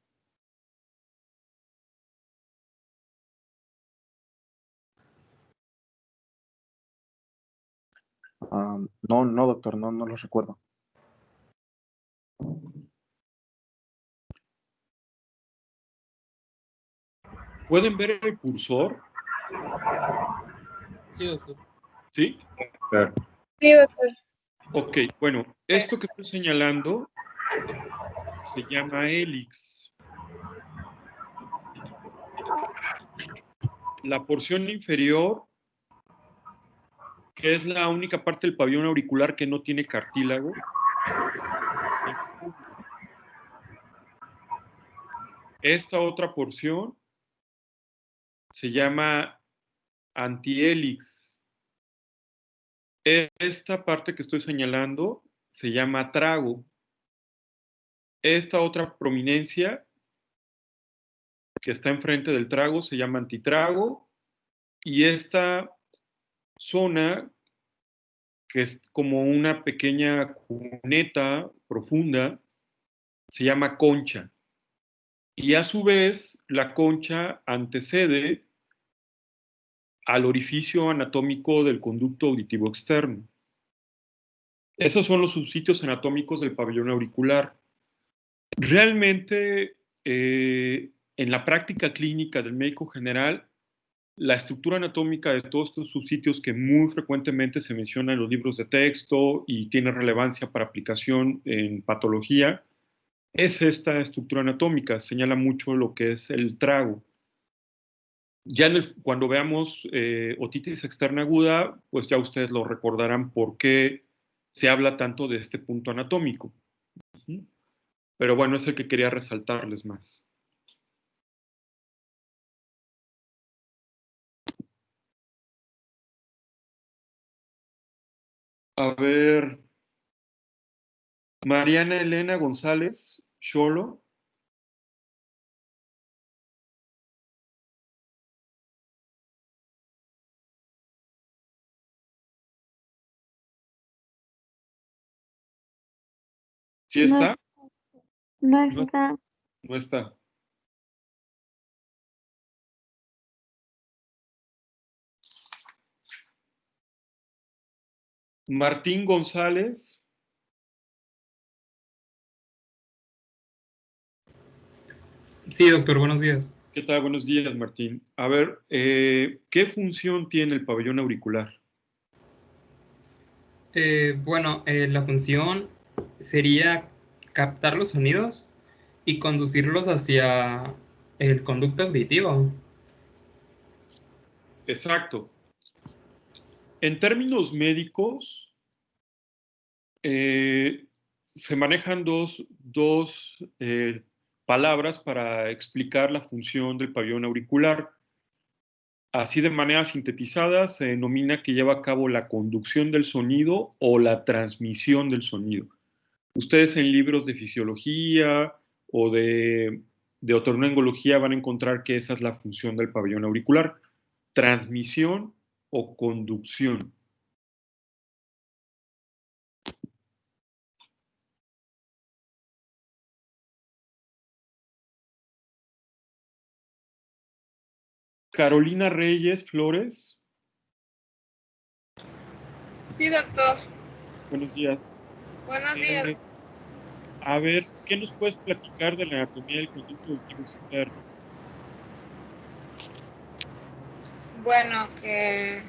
No, doctor, no los recuerdo. ¿Pueden ver el cursor? Sí, doctor. ¿Sí? Claro. Sí, doctor. Ok, bueno, esto que estoy señalando se llama hélix. La porción inferior, que es la única parte del pabellón auricular que no tiene cartílago. Esta otra porción se llama antihélix. Esta parte que estoy señalando se llama trago. Esta otra prominencia que está enfrente del trago se llama antitrago. Y esta zona, que es como una pequeña cuneta profunda, se llama concha. Y a su vez, la concha antecede al orificio anatómico del conducto auditivo externo. Esos son los subsitios anatómicos del pabellón auricular. Realmente, en la práctica clínica del médico general, la estructura anatómica de todos estos subsitios que muy frecuentemente se menciona en los libros de texto y tiene relevancia para aplicación en patología, es esta estructura anatómica, señala mucho lo que es el trago. Ya cuando veamos otitis externa aguda, pues ya ustedes lo recordarán por qué se habla tanto de este punto anatómico. Pero bueno, es el que quería resaltarles más. A ver, Mariana Elena González, Xolo. ¿Sí está? No está. No está. Martín González. Sí, doctor, buenos días. ¿Qué tal? Buenos días, Martín. A ver, ¿qué función tiene el pabellón auricular? La función sería captar los sonidos y conducirlos hacia el conducto auditivo. Exacto. En términos médicos, se manejan dos palabras para explicar la función del pabellón auricular. Así, de manera sintetizada, se denomina que lleva a cabo la conducción del sonido o la transmisión del sonido. Ustedes en libros de fisiología o de otorrinolaringología van a encontrar que esa es la función del pabellón auricular: transmisión o conducción. Carolina Reyes Flores. Sí, doctor. Buenos días. Buenos días. A ver, ¿qué nos puedes platicar de la anatomía del conducto auditivo externo? Bueno, que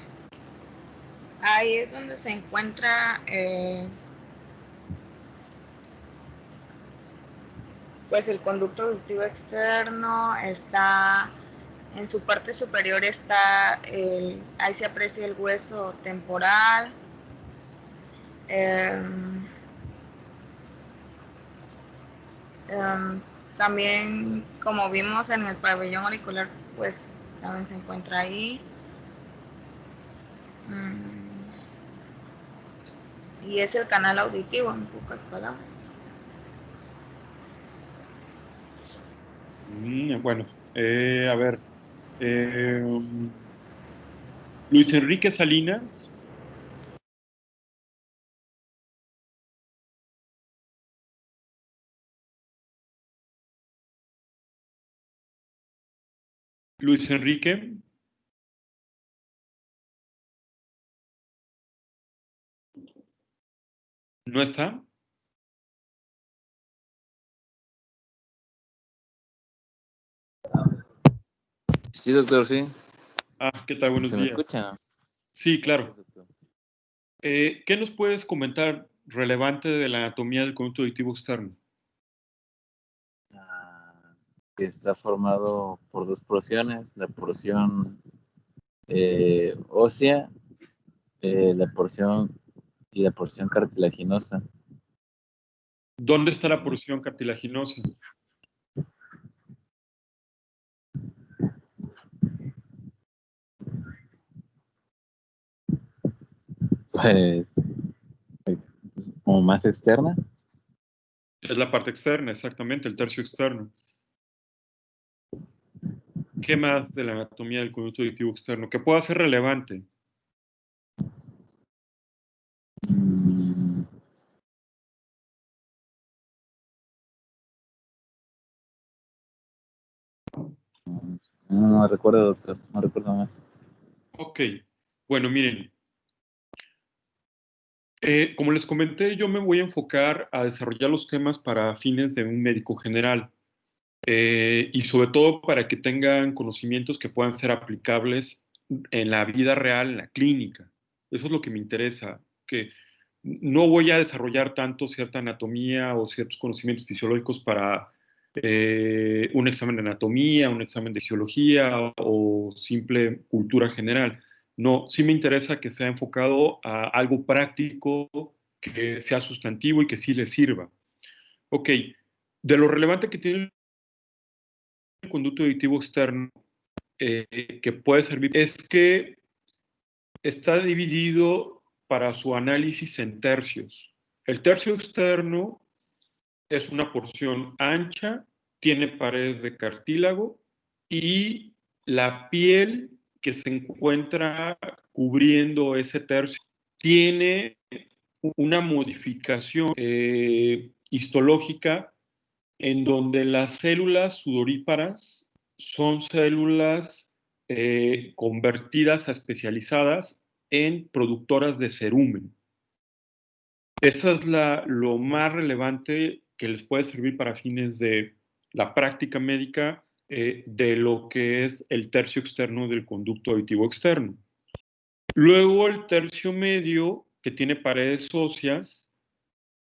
ahí es donde se encuentra pues el conducto auditivo externo. Está en su parte superior, ahí se aprecia el hueso temporal. También, como vimos en el pabellón auricular, pues también se encuentra ahí. Y es el canal auditivo, en pocas palabras. Bueno, a ver. Luis Enrique Salinas. Luis Enrique. ¿No está? Sí, doctor, sí. ¿Qué tal? Buenos ¿Se me días. escucha? Sí, claro. ¿Qué nos puedes comentar relevante de la anatomía del conducto auditivo externo? Que está formado por dos porciones, la porción ósea, la porción cartilaginosa. ¿Dónde está la porción cartilaginosa? Pues, como más externa. Es la parte externa, exactamente, el tercio externo. ¿Qué más de la anatomía del conducto auditivo externo que pueda ser relevante? No recuerdo, doctor, no recuerdo más. Ok, bueno, miren. Como les comenté, yo me voy a enfocar a desarrollar los temas para fines de un médico general. Y sobre todo para que tengan conocimientos que puedan ser aplicables en la vida real, en la clínica. Eso es lo que me interesa, que no voy a desarrollar tanto cierta anatomía o ciertos conocimientos fisiológicos para un examen de anatomía, un examen de fisiología o simple cultura general. No, sí me interesa que sea enfocado a algo práctico, que sea sustantivo y que sí le sirva. Ok, de lo relevante que tiene el conducto auditivo externo que puede servir es que está dividido para su análisis en tercios. El tercio externo es una porción ancha, tiene paredes de cartílago y la piel que se encuentra cubriendo ese tercio tiene una modificación histológica en donde las células sudoríparas son células convertidas a especializadas en productoras de cerumen. Esa es lo más relevante que les puede servir para fines de la práctica médica de lo que es el tercio externo del conducto auditivo externo. Luego el tercio medio, que tiene paredes óseas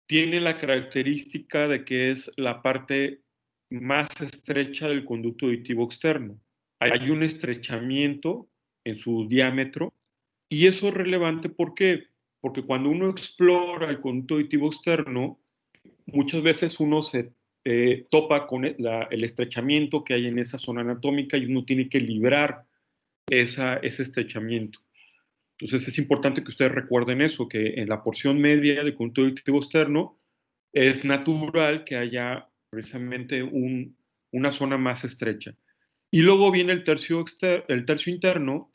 tiene la característica de que es la parte más estrecha del conducto auditivo externo. Hay un estrechamiento en su diámetro y eso es relevante. ¿Por qué? Porque cuando uno explora el conducto auditivo externo, muchas veces uno se topa con el estrechamiento que hay en esa zona anatómica y uno tiene que librar ese estrechamiento. Entonces es importante que ustedes recuerden eso, que en la porción media del conducto auditivo externo es natural que haya precisamente una zona más estrecha. Y luego viene el tercio interno,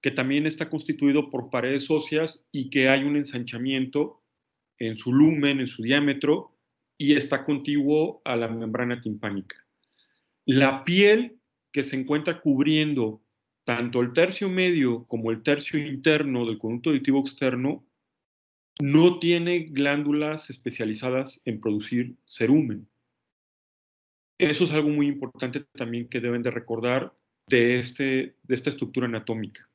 que también está constituido por paredes óseas y que hay un ensanchamiento en su lumen, en su diámetro, y está contiguo a la membrana timpánica. La piel que se encuentra cubriendo tanto el tercio medio como el tercio interno del conducto auditivo externo no tiene glándulas especializadas en producir cerumen. Eso es algo muy importante también que deben de recordar de esta estructura anatómica.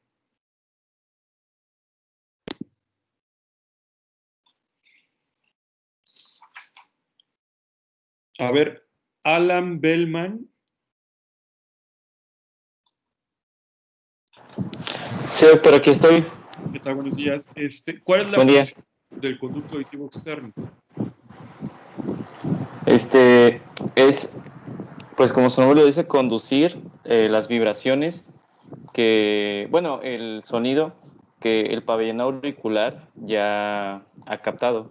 A ver, Alan Bellman. Sí, doctor, aquí estoy. ¿Qué tal? Buenos días. ¿Cuál es la Buen día. función del conducto auditivo externo? Es, pues como su nombre lo dice, conducir las vibraciones el sonido que el pabellón auricular ya ha captado.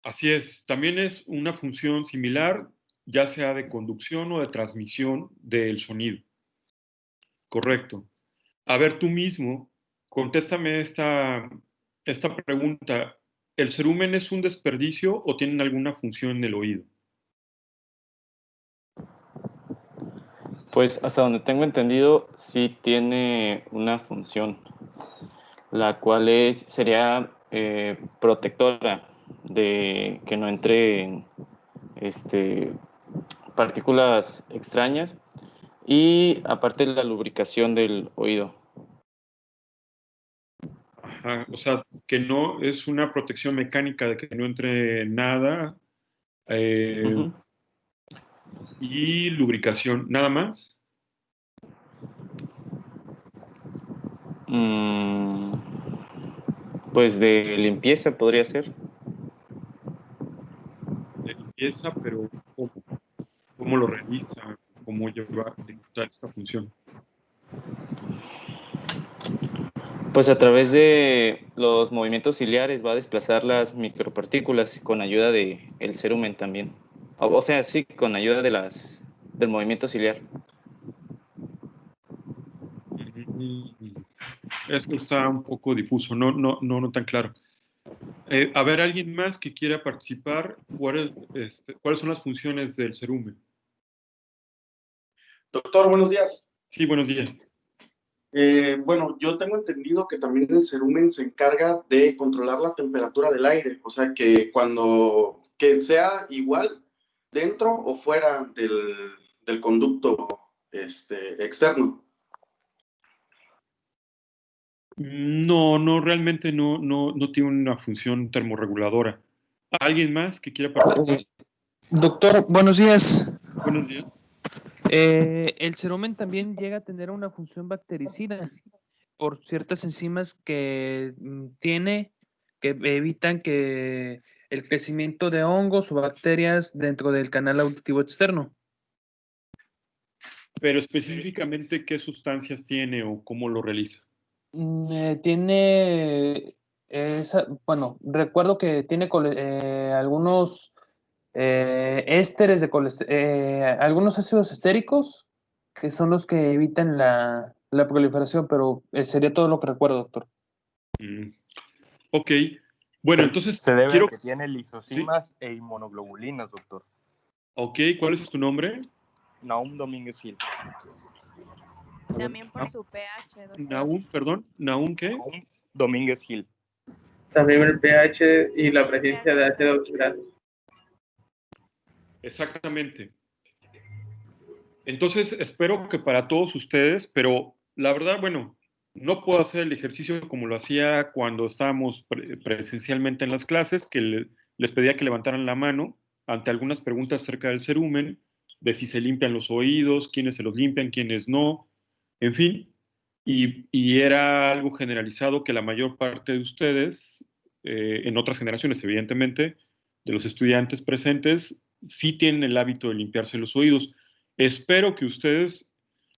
Así es. También es una función similar, ya sea de conducción o de transmisión del sonido. Correcto. A ver, tú mismo, contéstame esta pregunta. ¿El cerumen es un desperdicio o tienen alguna función en el oído? Pues hasta donde tengo entendido, sí tiene una función, la cual sería protectora de que no entren partículas extrañas y aparte la lubricación del oído. Ajá, o sea, que no es una protección mecánica de que no entre nada y lubricación, ¿nada más? Pues de limpieza podría ser. De limpieza, pero ¿cómo lo realiza? ¿Cómo lleva a ejecutar esta función? Pues a través de los movimientos ciliares va a desplazar las micropartículas con ayuda del cerumen también. O sea, sí, con ayuda del movimiento ciliar. Esto está un poco difuso, no tan claro. A ver, ¿alguien más que quiera participar? ¿Cuáles son las funciones del cerumen? Doctor, buenos días. Sí, buenos días. Bueno, yo tengo entendido que también el cerumen se encarga de controlar la temperatura del aire, o sea, que sea igual dentro o fuera del conducto externo. No, realmente no tiene una función termorreguladora. ¿Alguien más que quiera participar? Doctor, buenos días. Buenos días. El cerumen también llega a tener una función bactericida por ciertas enzimas que tiene que evitan que el crecimiento de hongos o bacterias dentro del canal auditivo externo. Pero específicamente, ¿qué sustancias tiene o cómo lo realiza? Tiene, recuerdo que tiene algunos ésteres de algunos ácidos estéricos que son los que evitan la proliferación, pero sería todo lo que recuerdo, doctor. Ok. Bueno, entonces se debe a que tiene lisocimas e inmunoglobulinas, doctor. Ok, ¿cuál es tu nombre? Nahum Domínguez Gil. También por su pH, doctor. ¿Nahum qué? Nahum Domínguez Gil. También el pH y la presencia de ácidos grasos. Exactamente. Entonces, espero que para todos ustedes, pero la verdad, bueno, No puedo hacer el ejercicio como lo hacía cuando estábamos presencialmente en las clases, que les pedía que levantaran la mano ante algunas preguntas acerca del cerumen, de si se limpian los oídos, quiénes se los limpian, quiénes no, en fin. Y era algo generalizado que la mayor parte de ustedes, en otras generaciones evidentemente, de los estudiantes presentes, sí tienen el hábito de limpiarse los oídos. Espero que ustedes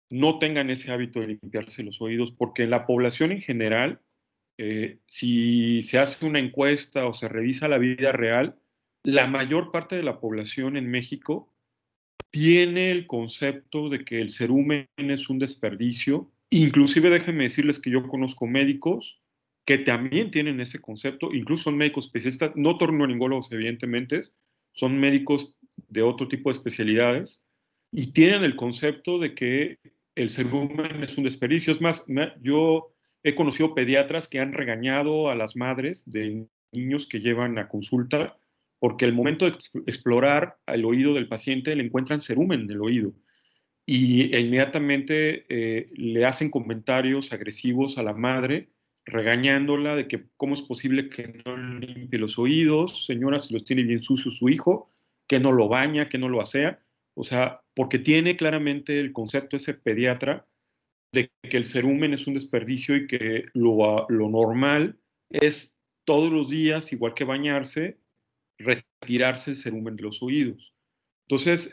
no tengan ese hábito de limpiarse los oídos, porque en la población en general, si se hace una encuesta o se revisa la vida real, la mayor parte de la población en México tiene el concepto de que el cerumen es un desperdicio. Inclusive déjenme decirles que yo conozco médicos que también tienen ese concepto, incluso son médicos especialistas, no otorrinolaringólogos evidentemente, son médicos de otro tipo de especialidades, y tienen el concepto de que el cerumen es un desperdicio. Es más, yo he conocido pediatras que han regañado a las madres de niños que llevan a consulta porque al momento de explorar el oído del paciente le encuentran cerumen en el oído y inmediatamente le hacen comentarios agresivos a la madre, regañándola de que cómo es posible que no limpie los oídos, señora, si los tiene bien sucios su hijo, que no lo baña, que no lo asea. O sea, porque tiene claramente el concepto ese pediatra de que el cerumen es un desperdicio y que lo normal es todos los días, igual que bañarse, retirarse el cerumen de los oídos. Entonces,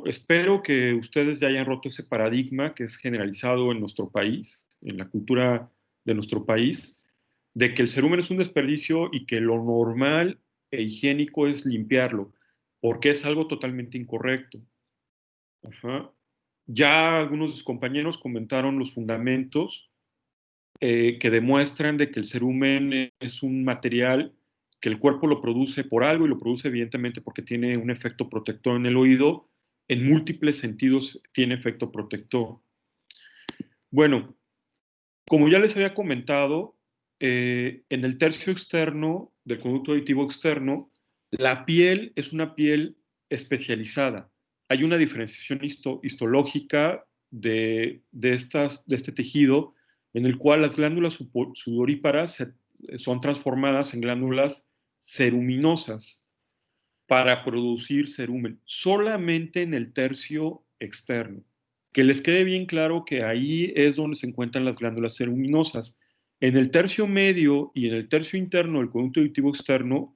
espero que ustedes ya hayan roto ese paradigma que es generalizado en nuestro país, en la cultura de nuestro país, de que el cerumen es un desperdicio y que lo normal e higiénico es limpiarlo, porque es algo totalmente incorrecto. Ajá. Ya algunos de sus compañeros comentaron los fundamentos que demuestran de que el cerumen es un material que el cuerpo lo produce por algo y lo produce evidentemente porque tiene un efecto protector en el oído. En múltiples sentidos tiene efecto protector. Bueno, como ya les había comentado, en el tercio externo del conducto auditivo externo, la piel es una piel especializada. Hay una diferenciación histológica de este tejido en el cual las glándulas sudoríparas son transformadas en glándulas ceruminosas para producir cerumen, solamente en el tercio externo. Que les quede bien claro que ahí es donde se encuentran las glándulas ceruminosas. En el tercio medio y en el tercio interno del conducto auditivo externo,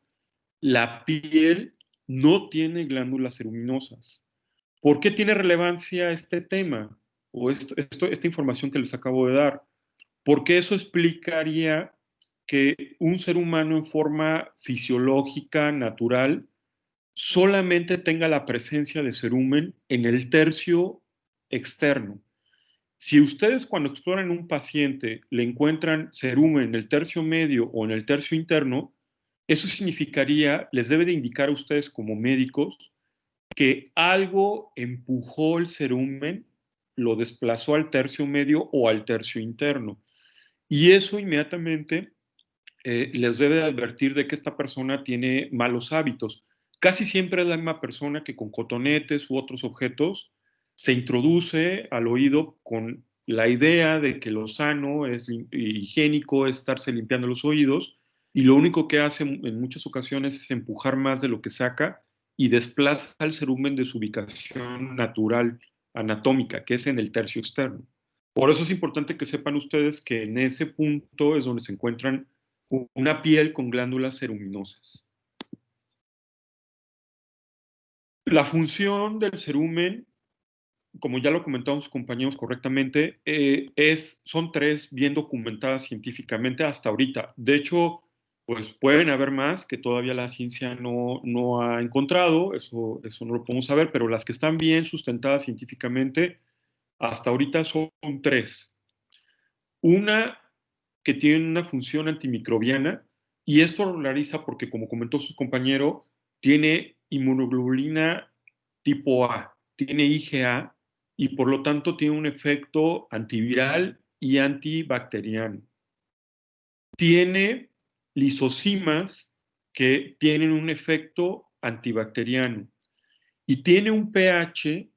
la piel no tiene glándulas ceruminosas. ¿Por qué tiene relevancia este tema o esta información que les acabo de dar? Porque eso explicaría que un ser humano en forma fisiológica, natural, solamente tenga la presencia de cerumen en el tercio externo. Si ustedes cuando exploran un paciente le encuentran cerumen en el tercio medio o en el tercio interno, eso significaría, les debe de indicar a ustedes como médicos que algo empujó el cerumen, lo desplazó al tercio medio o al tercio interno. Y eso inmediatamente les debe de advertir de que esta persona tiene malos hábitos. Casi siempre es la misma persona que con cotonetes u otros objetos se introduce al oído con la idea de que lo sano es higiénico, es estarse limpiando los oídos, y lo único que hace en muchas ocasiones es empujar más de lo que saca y desplaza el cerumen de su ubicación natural, anatómica, que es en el tercio externo. Por eso es importante que sepan ustedes que en ese punto es donde se encuentran una piel con glándulas ceruminosas. La función del cerumen, como ya lo comentaron sus compañeros correctamente, son tres bien documentadas científicamente hasta ahorita. De hecho, pues pueden haber más que todavía la ciencia no ha encontrado, eso no lo podemos saber, pero las que están bien sustentadas científicamente hasta ahorita son tres. Una que tiene una función antimicrobiana, y esto lo realiza porque, como comentó su compañero, tiene inmunoglobulina tipo A, tiene IgA, y por lo tanto tiene un efecto antiviral y antibacteriano. Tiene lisocimas que tienen un efecto antibacteriano. Y tiene un pH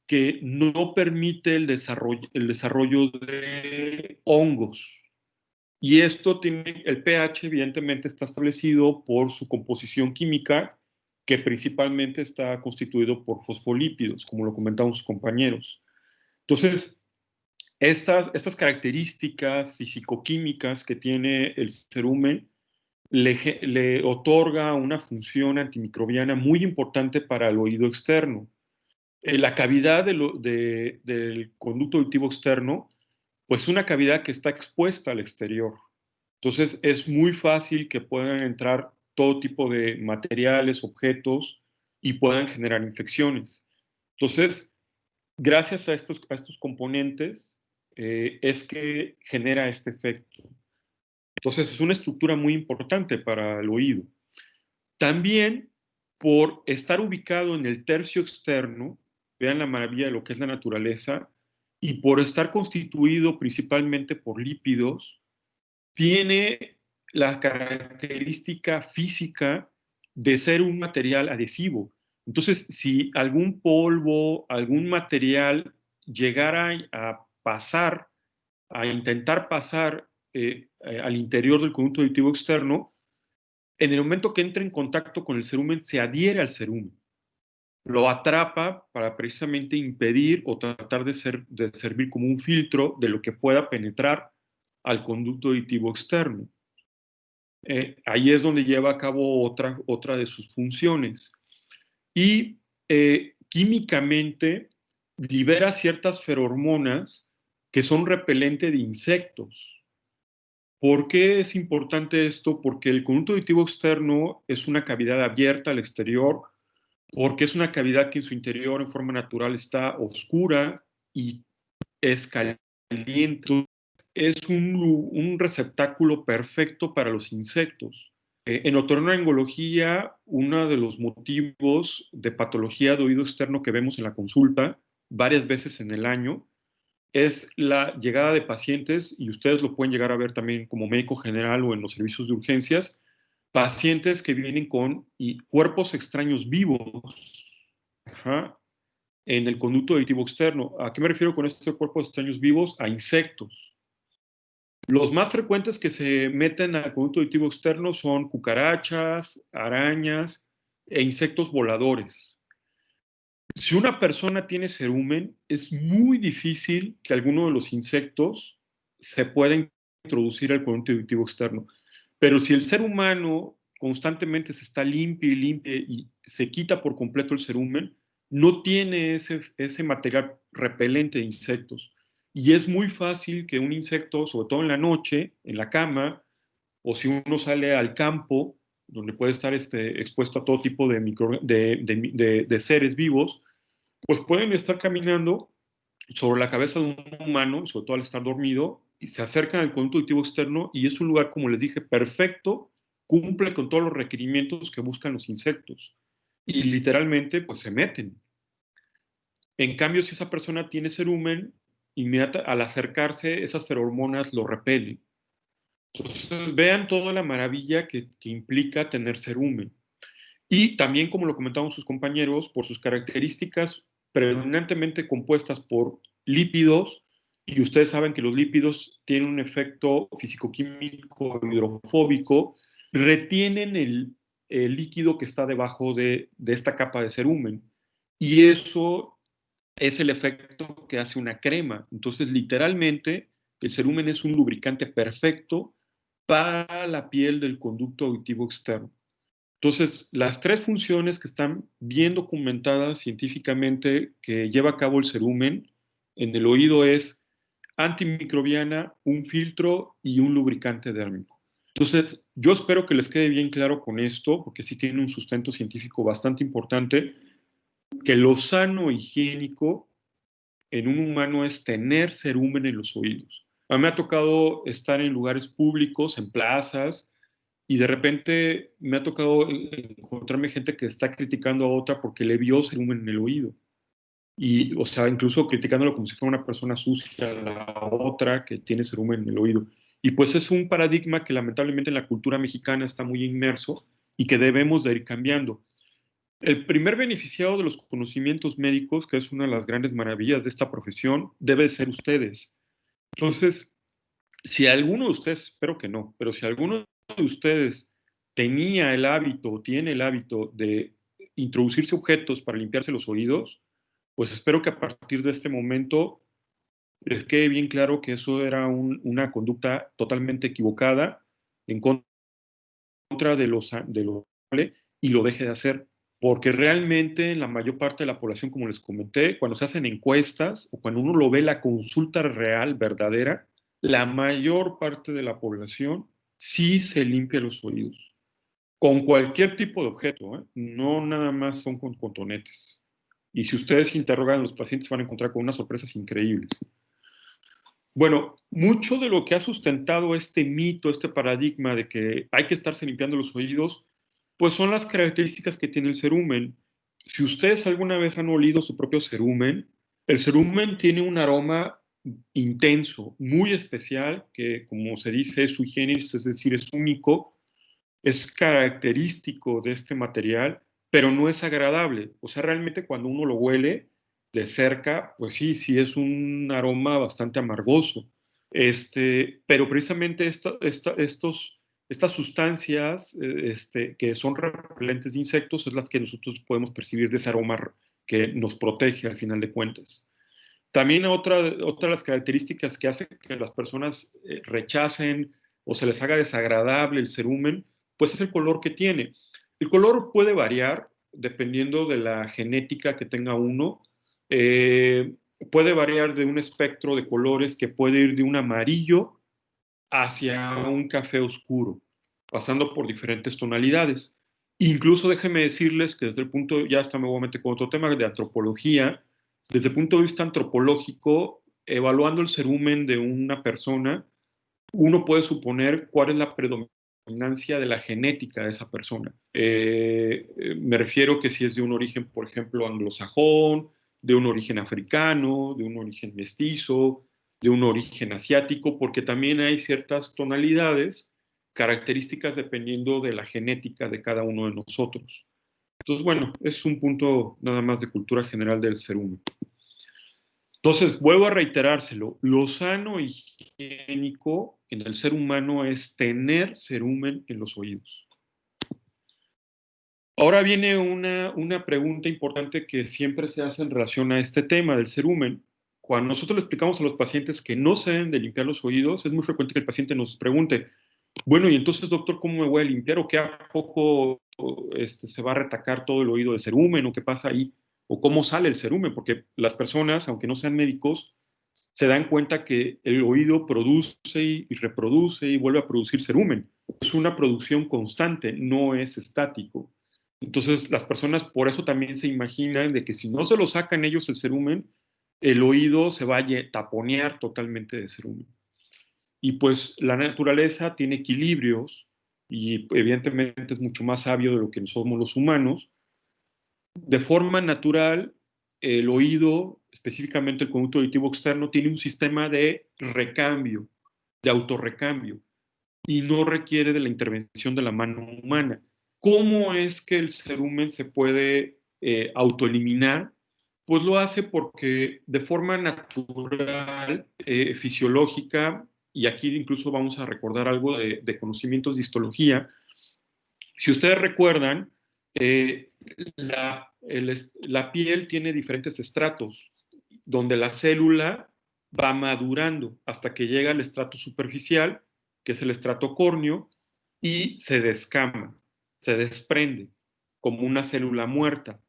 que no permite el desarrollo de hongos. Y esto tiene, el pH evidentemente está establecido por su composición química, que principalmente está constituido por fosfolípidos, como lo comentaban sus compañeros. Entonces, estas características fisicoquímicas que tiene el cerumen le otorga una función antimicrobiana muy importante para el oído externo. La cavidad del conducto auditivo externo, pues es una cavidad que está expuesta al exterior. Entonces es muy fácil que puedan entrar todo tipo de materiales, objetos y puedan generar infecciones. Entonces, gracias a estos componentes es que genera este efecto. Entonces es una estructura muy importante para el oído. También por estar ubicado en el tercio externo, vean la maravilla de lo que es la naturaleza, y por estar constituido principalmente por lípidos, tiene la característica física de ser un material adhesivo. Entonces, si algún polvo, algún material llegara a pasar, a intentar pasar al interior del conducto auditivo externo, en el momento que entra en contacto con el cerumen, se adhiere al cerumen. Lo atrapa para precisamente impedir o tratar de servir como un filtro de lo que pueda penetrar al conducto auditivo externo. Ahí es donde lleva a cabo otra de sus funciones. Y químicamente libera ciertas ferormonas que son repelentes de insectos. ¿Por qué es importante esto? Porque el conducto auditivo externo es una cavidad abierta al exterior, porque es una cavidad que en su interior en forma natural está oscura y es caliente. Es un receptáculo perfecto para los insectos. En otorrinolaringología, uno de los motivos de patología de oído externo que vemos en la consulta varias veces en el año es la llegada de pacientes, y ustedes lo pueden llegar a ver también como médico general o en los servicios de urgencias, pacientes que vienen con cuerpos extraños vivos en el conducto auditivo externo. ¿A qué me refiero con estos cuerpos extraños vivos? A insectos. Los más frecuentes que se meten al conducto auditivo externo son cucarachas, arañas e insectos voladores. Si una persona tiene cerumen, es muy difícil que alguno de los insectos se pueda introducir al conducto auditivo externo. Pero si el ser humano constantemente se está limpia y limpia y se quita por completo el cerumen, no tiene ese material repelente de insectos. Y es muy fácil que un insecto, sobre todo en la noche, en la cama, o si uno sale al campo, donde puede estar expuesto a todo tipo de seres vivos, pues pueden estar caminando sobre la cabeza de un humano, sobre todo al estar dormido, y se acercan al conducto auditivo externo, y es un lugar, como les dije, perfecto, cumple con todos los requerimientos que buscan los insectos. Y literalmente, pues se meten. En cambio, si esa persona tiene cerumen, al acercarse, esas ferormonas lo repelen. Entonces, vean toda la maravilla que implica tener cerumen. Y también, como lo comentaban sus compañeros, por sus características predominantemente compuestas por lípidos, y ustedes saben que los lípidos tienen un efecto fisicoquímico hidrofóbico, retienen el líquido que está debajo de esta capa de cerumen. Y eso es el efecto que hace una crema. Entonces, literalmente, el cerumen es un lubricante perfecto para la piel del conducto auditivo externo. Entonces, las tres funciones que están bien documentadas científicamente que lleva a cabo el cerumen en el oído es antimicrobiana, un filtro y un lubricante dérmico. Entonces, yo espero que les quede bien claro con esto, porque sí tiene un sustento científico bastante importante, que lo sano e higiénico en un humano es tener cerumen en los oídos. A mí me ha tocado estar en lugares públicos, en plazas, y de repente me ha tocado encontrarme gente que está criticando a otra porque le vio cerumen en el oído. Y, o sea, incluso criticándolo como si fuera una persona sucia, a la otra que tiene cerumen en el oído. Y pues es un paradigma que lamentablemente en la cultura mexicana está muy inmerso y que debemos de ir cambiando. El primer beneficiado de los conocimientos médicos, que es una de las grandes maravillas de esta profesión, debe ser ustedes. Entonces, si alguno de ustedes, espero que no, pero si alguno de ustedes tenía el hábito o tiene el hábito de introducirse objetos para limpiarse los oídos, pues espero que a partir de este momento les quede bien claro que eso era una conducta totalmente equivocada en contra de los y lo deje de hacer. Porque realmente en la mayor parte de la población, como les comenté, cuando se hacen encuestas o cuando uno lo ve la consulta real, verdadera, la mayor parte de la población sí se limpia los oídos. Con cualquier tipo de objeto, ¿eh? No nada más son con cotonetes. Y si ustedes interrogan a los pacientes van a encontrar con unas sorpresas increíbles. Bueno, mucho de lo que ha sustentado este mito, este paradigma de que hay que estarse limpiando los oídos, pues son las características que tiene el cerumen. Si ustedes alguna vez han olido su propio cerumen, el cerumen tiene un aroma intenso, muy especial, que como se dice es sui generis, es decir, es único, es característico de este material, pero no es agradable. O sea, realmente cuando uno lo huele de cerca, pues sí, sí es un aroma bastante amargoso. Pero precisamente estas sustancias que son repelentes de insectos es las que nosotros podemos percibir de ese aroma que nos protege al final de cuentas. También otra de las características que hace que las personas rechacen o se les haga desagradable el cerumen, pues es el color que tiene. El color puede variar dependiendo de la genética que tenga uno. Puede variar de un espectro de colores que puede ir de un amarillo hacia un café oscuro, pasando por diferentes tonalidades. Incluso déjenme decirles que desde el punto, ya hasta me voy a meter con otro tema de antropología, desde el punto de vista antropológico, evaluando el cerumen de una persona, uno puede suponer cuál es la predominancia de la genética de esa persona. Me refiero que si es de un origen, por ejemplo, anglosajón, de un origen africano, de un origen mestizo, de un origen asiático, porque también hay ciertas tonalidades características dependiendo de la genética de cada uno de nosotros. Entonces, bueno, es un punto nada más de cultura general del cerumen. Entonces, vuelvo a reiterárselo, lo sano y higiénico en el ser humano es tener cerumen en los oídos. Ahora viene una pregunta importante que siempre se hace en relación a este tema del cerumen. Cuando nosotros le explicamos a los pacientes que no se deben de limpiar los oídos, es muy frecuente que el paciente nos pregunte, bueno, y entonces, doctor, ¿cómo me voy a limpiar? ¿O qué a poco se va a retacar todo el oído de cerumen? ¿O qué pasa ahí? ¿O cómo sale el cerumen? Porque las personas, aunque no sean médicos, se dan cuenta que el oído produce y reproduce y vuelve a producir cerumen. Es una producción constante, no es estático. Entonces, las personas por eso también se imaginan de que si no se lo sacan ellos el cerumen, el oído se va a taponear totalmente de cerumen. Y pues la naturaleza tiene equilibrios y evidentemente es mucho más sabio de lo que somos los humanos. De forma natural, el oído, específicamente el conducto auditivo externo, tiene un sistema de recambio, de autorrecambio, y no requiere de la intervención de la mano humana. ¿Cómo es que el cerumen se puede autoeliminar? Pues lo hace porque de forma natural, fisiológica, y aquí incluso vamos a recordar algo de conocimientos de histología. Si ustedes recuerdan, la piel tiene diferentes estratos, donde la célula va madurando hasta que llega al estrato superficial, que es el estrato córneo, y se descama, se desprende, como una célula muerta.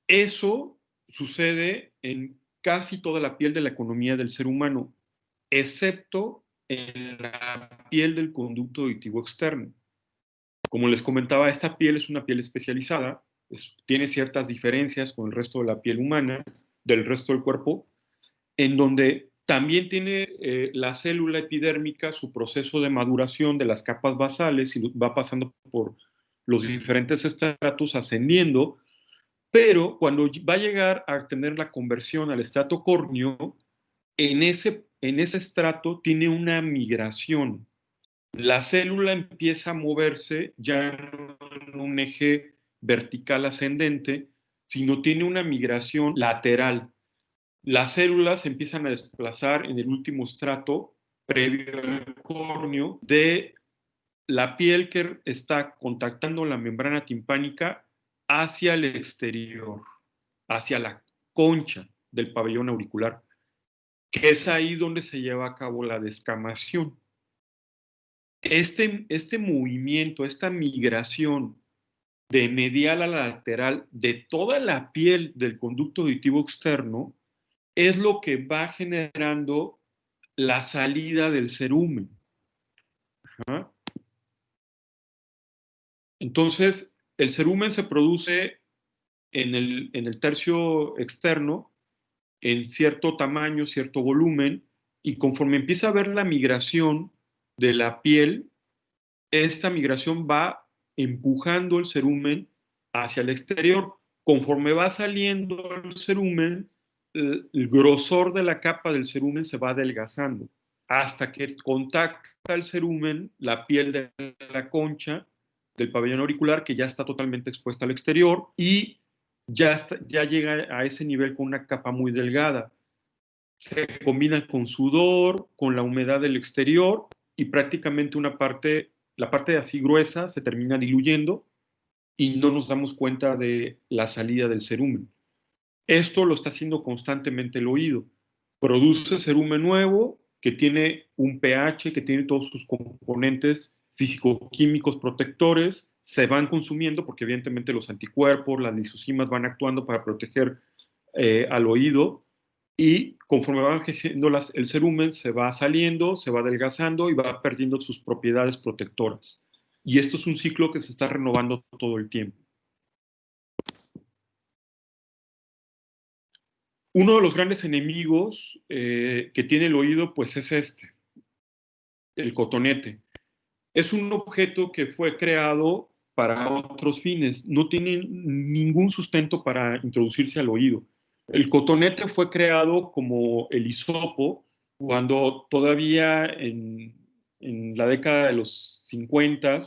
Eso sucede en casi toda la piel de la economía del ser humano, excepto en la piel del conducto auditivo externo. Como les comentaba, esta piel es una piel especializada, tiene ciertas diferencias con el resto de la piel humana, del resto del cuerpo, en donde también tiene la célula epidérmica su proceso de maduración de las capas basales y va pasando por los diferentes estratos ascendiendo, pero cuando va a llegar a tener la conversión al estrato córneo, en ese estrato tiene una migración. La célula empieza a moverse ya en un eje vertical ascendente, sino tiene una migración lateral. Las células se empiezan a desplazar en el último estrato previo al córneo de la piel que está contactando la membrana timpánica hacia el exterior, hacia la concha del pabellón auricular, que es ahí donde se lleva a cabo la descamación. Este movimiento, esta migración de medial a lateral de toda la piel del conducto auditivo externo es lo que va generando la salida del cerumen. Ajá. Entonces, el cerumen se produce en el tercio externo, en cierto tamaño, cierto volumen, y conforme empieza a haber la migración de la piel, esta migración va empujando el cerumen hacia el exterior. Conforme va saliendo el cerumen, el grosor de la capa del cerumen se va adelgazando hasta que contacta el cerumen la piel de la concha del pabellón auricular, que ya está totalmente expuesta al exterior y ya llega a ese nivel con una capa muy delgada. Se combina con sudor, con la humedad del exterior y prácticamente la parte así gruesa se termina diluyendo y no nos damos cuenta de la salida del cerumen. Esto lo está haciendo constantemente el oído. Produce cerumen nuevo que tiene un pH, que tiene todos sus componentes físico-químicos protectores, se van consumiendo porque evidentemente los anticuerpos, las lisocimas van actuando para proteger al oído, y conforme va creciendo el cerumen se va saliendo, se va adelgazando y va perdiendo sus propiedades protectoras. Y esto es un ciclo que se está renovando todo el tiempo. Uno de los grandes enemigos que tiene el oído, pues es el cotonete. Es un objeto que fue creado para otros fines, no tiene ningún sustento para introducirse al oído. El cotonete fue creado como el hisopo cuando todavía en la década de los 50,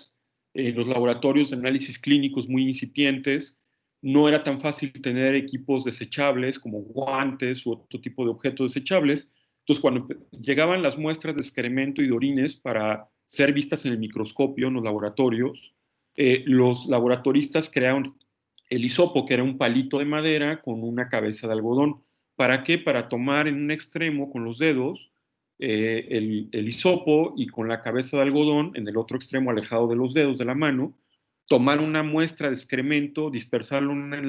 los laboratorios de análisis clínicos muy incipientes, no era tan fácil tener equipos desechables como guantes u otro tipo de objetos desechables. Entonces, cuando llegaban las muestras de excremento y de orines para ser vistas en el microscopio en los laboratorios, los laboratoristas crearon el hisopo, que era un palito de madera con una cabeza de algodón. ¿Para qué? Para tomar en un extremo con los dedos el hisopo y con la cabeza de algodón en el otro extremo alejado de los dedos de la mano, tomar una muestra de excremento, dispersarlo en una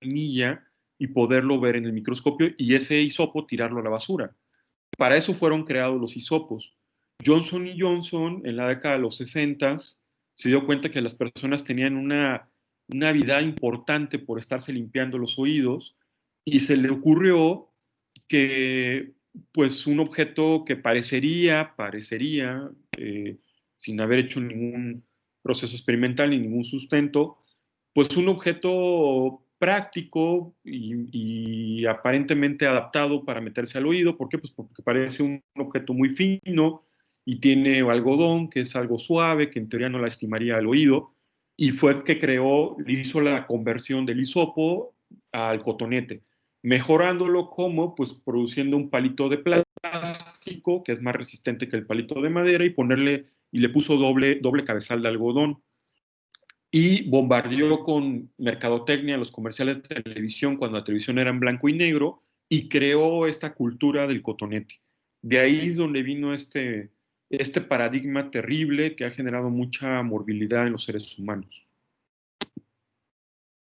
laminilla y poderlo ver en el microscopio y ese hisopo tirarlo a la basura. Para eso fueron creados los hisopos. Johnson & Johnson en la década de los 60 se dio cuenta que las personas tenían una avidad importante por estarse limpiando los oídos y se le ocurrió que pues un objeto que parecería sin haber hecho ningún proceso experimental ni ningún sustento, pues un objeto práctico y aparentemente adaptado para meterse al oído. ¿Por qué? Pues porque parece un objeto muy fino y tiene algodón, que es algo suave, que en teoría no lastimaría al oído, y fue que hizo la conversión del hisopo al cotonete, mejorándolo como, pues produciendo un palito de plástico que es más resistente que el palito de madera y le puso doble cabezal de algodón. Y bombardeó con mercadotecnia los comerciales de televisión cuando la televisión era en blanco y negro y creó esta cultura del cotonete. De ahí es donde vino este paradigma terrible que ha generado mucha morbilidad en los seres humanos.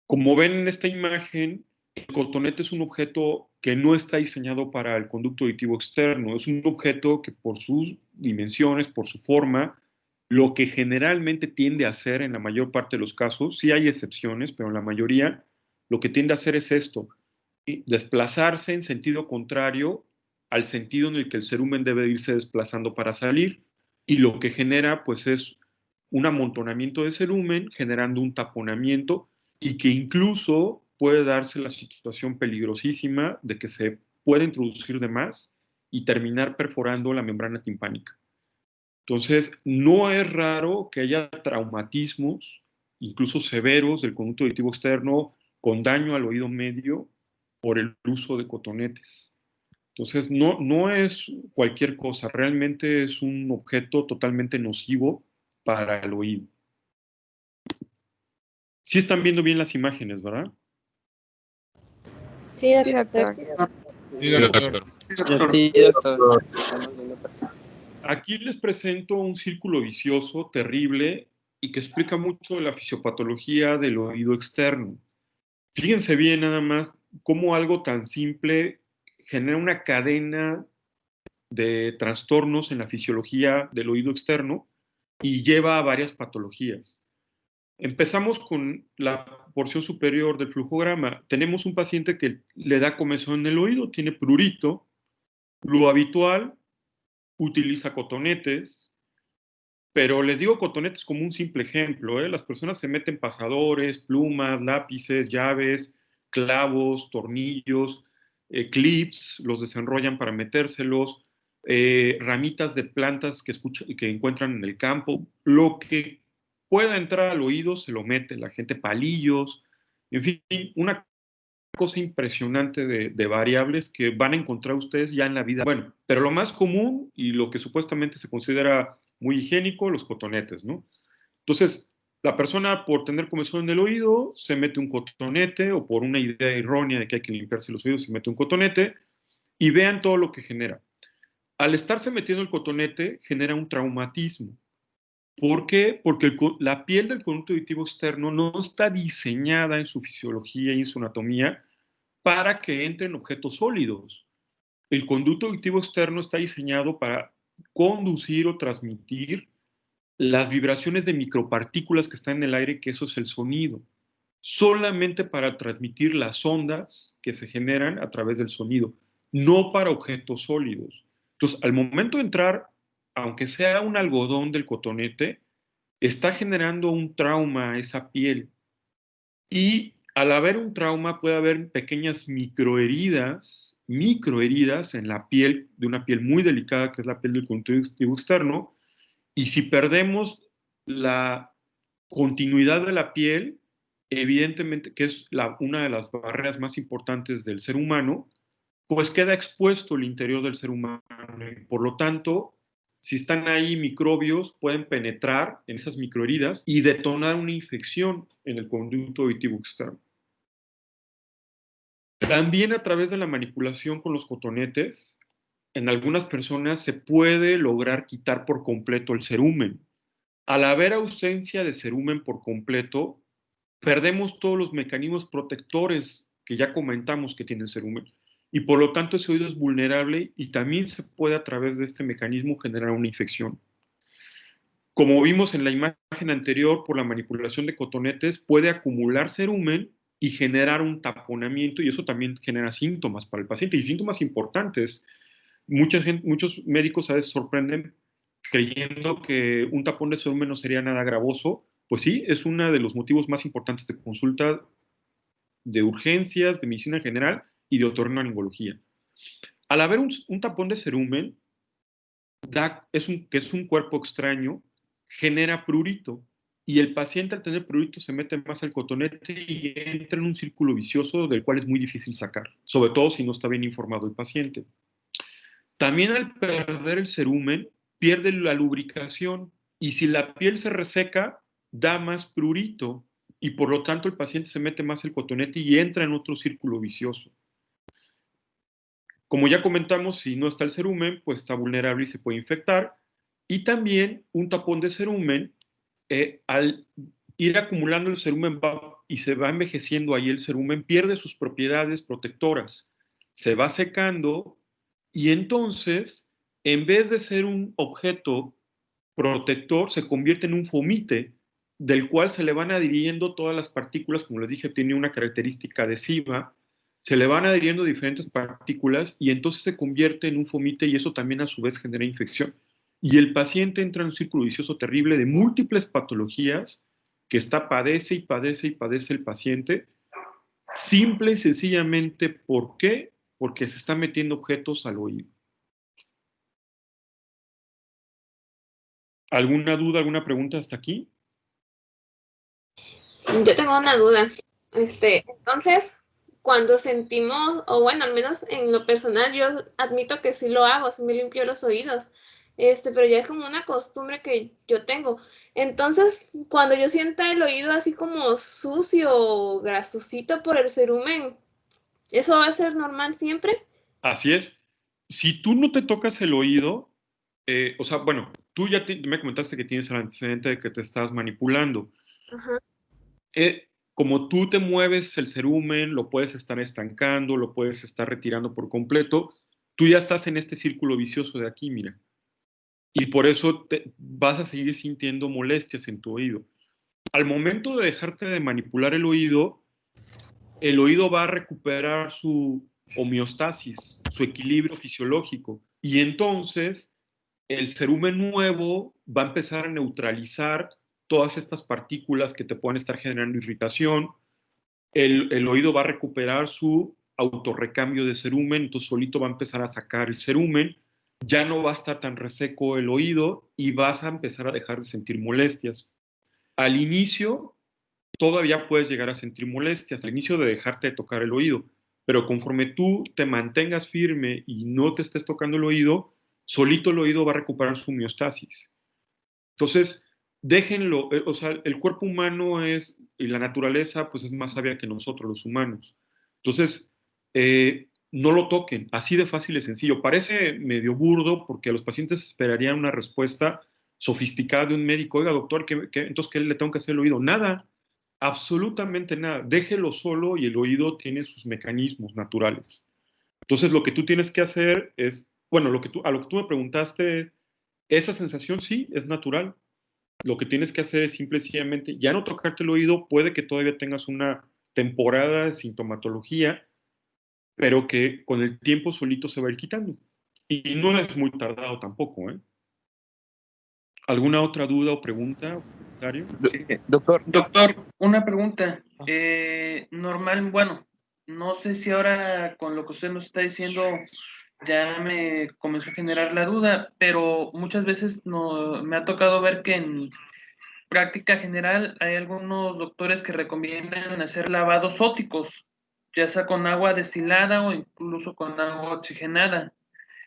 Como ven en esta imagen, el cotonete es un objeto que no está diseñado para el conducto auditivo externo. Es un objeto que por sus dimensiones, por su forma, lo que generalmente tiende a hacer en la mayor parte de los casos, sí hay excepciones, pero en la mayoría, lo que tiende a hacer es esto: desplazarse en sentido contrario al sentido en el que el cerumen debe irse desplazando para salir, y lo que genera pues es un amontonamiento de cerumen generando un taponamiento y que incluso puede darse la situación peligrosísima de que se puede introducir de más y terminar perforando la membrana timpánica. Entonces, no es raro que haya traumatismos incluso severos del conducto auditivo externo con daño al oído medio por el uso de cotonetes. Entonces, no es cualquier cosa, realmente es un objeto totalmente nocivo para el oído. Sí están viendo bien las imágenes, ¿verdad? Sí, doctor. Sí, doctor. Sí, doctor. Aquí les presento un círculo vicioso terrible y que explica mucho de la fisiopatología del oído externo. Fíjense bien nada más cómo algo tan simple genera una cadena de trastornos en la fisiología del oído externo y lleva a varias patologías. Empezamos con la porción superior del flujograma. Tenemos un paciente que le da comezón en el oído, tiene prurito. Lo habitual, utiliza cotonetes, pero les digo cotonetes como un simple ejemplo, ¿eh? Las personas se meten pasadores, plumas, lápices, llaves, clavos, tornillos, clips, los desenrollan para metérselos, ramitas de plantas que encuentran en el campo, lo que pueda entrar al oído se lo mete la gente, palillos, en fin, una cosa impresionante de variables que van a encontrar ustedes ya en la vida. Bueno, pero lo más común y lo que supuestamente se considera muy higiénico, los cotonetes, ¿no? Entonces, la persona por tener comezón en el oído se mete un cotonete o por una idea errónea de que hay que limpiarse los oídos se mete un cotonete y vean todo lo que genera. Al estarse metiendo el cotonete genera un traumatismo. ¿Por qué? Porque la piel del conducto auditivo externo no está diseñada en su fisiología y en su anatomía para que entren objetos sólidos. El conducto auditivo externo está diseñado para conducir o transmitir las vibraciones de micropartículas que están en el aire, que eso es el sonido, solamente para transmitir las ondas que se generan a través del sonido, no para objetos sólidos. Entonces, al momento de entrar, aunque sea un algodón del cotonete, está generando un trauma a esa piel. Y al haber un trauma puede haber pequeñas microheridas en la piel, de una piel muy delicada que es la piel del conducto auditivo externo, y si perdemos la continuidad de la piel, evidentemente, que es una de las barreras más importantes del ser humano, pues queda expuesto el interior del ser humano. Por lo tanto, si están ahí microbios, pueden penetrar en esas microheridas y detonar una infección en el conducto auditivo externo. También a través de la manipulación con los cotonetes, en algunas personas se puede lograr quitar por completo el cerumen. Al haber ausencia de cerumen por completo, perdemos todos los mecanismos protectores que ya comentamos que tiene el cerumen. Y por lo tanto ese oído es vulnerable y también se puede a través de este mecanismo generar una infección. Como vimos en la imagen anterior, por la manipulación de cotonetes puede acumular cerumen y generar un taponamiento y eso también genera síntomas para el paciente y síntomas importantes. Muchos médicos a veces sorprenden creyendo que un tapón de cerumen no sería nada gravoso. Pues sí, es uno de los motivos más importantes de consulta de urgencias, de medicina general y de otorrinolaringología. Al haber un tapón de cerumen, que es un cuerpo extraño, genera prurito. Y el paciente al tener prurito se mete más al cotonete y entra en un círculo vicioso del cual es muy difícil sacar, sobre todo si no está bien informado el paciente. También al perder el cerumen, pierde la lubricación y si la piel se reseca, da más prurito y por lo tanto el paciente se mete más el cotonete y entra en otro círculo vicioso. Como ya comentamos, si no está el cerumen, pues está vulnerable y se puede infectar. Y también un tapón de cerumen, al ir acumulando el cerumen y se va envejeciendo ahí el cerumen, pierde sus propiedades protectoras, se va secando y entonces, en vez de ser un objeto protector, se convierte en un fomite, del cual se le van adhiriendo todas las partículas, como les dije, tiene una característica adhesiva, se le van adhiriendo diferentes partículas y entonces se convierte en un fomite y eso también a su vez genera infección. Y el paciente entra en un círculo vicioso terrible de múltiples patologías que padece y padece y padece el paciente, simple y sencillamente, ¿por qué? Porque se está metiendo objetos al oído. ¿Alguna duda, alguna pregunta hasta aquí? Yo tengo una duda. Entonces, cuando sentimos, o bueno, al menos en lo personal, yo admito que sí lo hago, sí me limpio los oídos, pero ya es como una costumbre que yo tengo. Entonces, cuando yo sienta el oído así como sucio o grasosito por el cerumen, ¿eso va a ser normal siempre? Así es. Si tú no te tocas el oído, o sea, bueno, tú ya me comentaste que tienes el antecedente de que te estás manipulando. Ajá. Como tú te mueves el cerumen, lo puedes estar estancando, lo puedes estar retirando por completo, tú ya estás en este círculo vicioso de aquí, mira. Y por eso vas a seguir sintiendo molestias en tu oído. Al momento de dejarte de manipular el oído va a recuperar su homeostasis, su equilibrio fisiológico. Y entonces el cerumen nuevo va a empezar a neutralizar todas estas partículas que te pueden estar generando irritación. El oído va a recuperar su autorrecambio de cerumen, entonces solito va a empezar a sacar el cerumen, ya no va a estar tan reseco el oído y vas a empezar a dejar de sentir molestias. Al inicio, todavía puedes llegar a sentir molestias, al inicio de dejarte de tocar el oído, pero conforme tú te mantengas firme y no te estés tocando el oído, solito el oído va a recuperar su homeostasis. Entonces, déjenlo, o sea, el cuerpo humano y la naturaleza, pues es más sabia que nosotros, los humanos. Entonces, no lo toquen, así de fácil y sencillo. Parece medio burdo porque a los pacientes esperarían una respuesta sofisticada de un médico. Oiga, doctor, entonces, ¿qué le tengo que hacer al oído? Nada, absolutamente nada. Déjelo solo y el oído tiene sus mecanismos naturales. Entonces, lo que tú tienes que hacer es, bueno, a lo que tú me preguntaste, esa sensación sí es natural. Lo que tienes que hacer es simplemente ya no tocarte el oído, puede que todavía tengas una temporada de sintomatología, pero que con el tiempo solito se va a ir quitando. Y no es muy tardado tampoco, ¿eh? ¿Alguna otra duda o pregunta? Doctor, una pregunta. Normal, bueno, no sé si ahora con lo que usted nos está diciendo ya me comenzó a generar la duda, pero muchas veces me ha tocado ver que en práctica general hay algunos doctores que recomiendan hacer lavados ópticos, ya sea con agua destilada o incluso con agua oxigenada.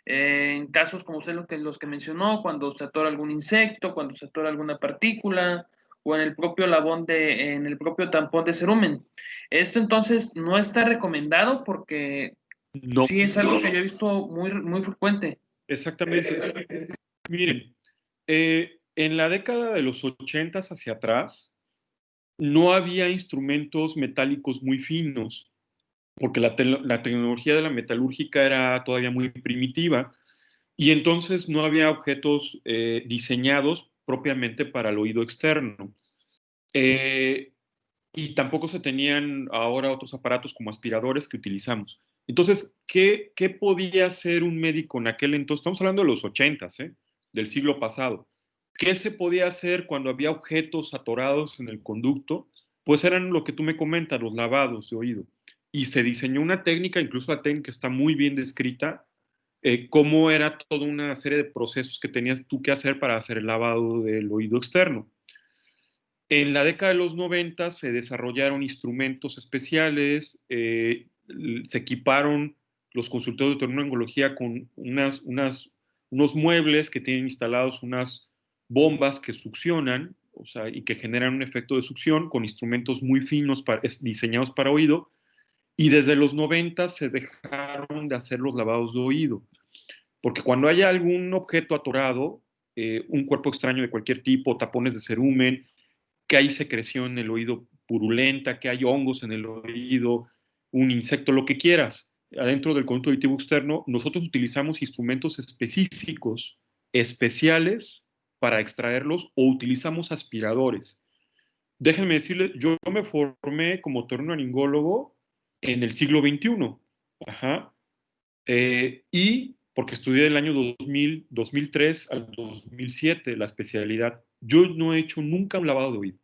En casos como usted los que mencionó, cuando se atora algún insecto, cuando se atora alguna partícula, o en el propio en el propio tampón de cerumen. Esto entonces no está recomendado porque no. Sí es algo que yo he visto muy frecuente. Exactamente. Miren, en la década de los 80 hacia atrás, no había instrumentos metálicos muy finos, porque la tecnología de la metalúrgica era todavía muy primitiva, y entonces no había objetos diseñados propiamente para el oído externo. Y tampoco se tenían ahora otros aparatos como aspiradores que utilizamos. Entonces, ¿qué podía hacer un médico en aquel entonces? Estamos hablando de los 80s, del siglo pasado. ¿Qué se podía hacer cuando había objetos atorados en el conducto? Pues eran lo que tú me comentas, los lavados de oído. Y se diseñó una técnica, incluso la técnica está muy bien descrita, cómo era toda una serie de procesos que tenías tú que hacer para hacer el lavado del oído externo. En la década de los 90 se desarrollaron instrumentos especiales, se equiparon los consultorios de otorrinolaringología con unos muebles que tienen instalados unas bombas que succionan, o sea, y que generan un efecto de succión con instrumentos muy finos diseñados para oído, y desde los 90 se dejaron de hacer los lavados de oído, porque cuando haya algún objeto atorado, un cuerpo extraño de cualquier tipo, tapones de cerumen, que hay secreción en el oído purulenta, que hay hongos en el oído, un insecto, lo que quieras, adentro del conducto auditivo externo, nosotros utilizamos instrumentos específicos, especiales, para extraerlos, o utilizamos aspiradores. Déjenme decirles, yo me formé como otorrinolaringólogo en el siglo XXI. Ajá. Y porque estudié del año 2003 al 2007 la especialidad. Yo no he hecho nunca un lavado de oído.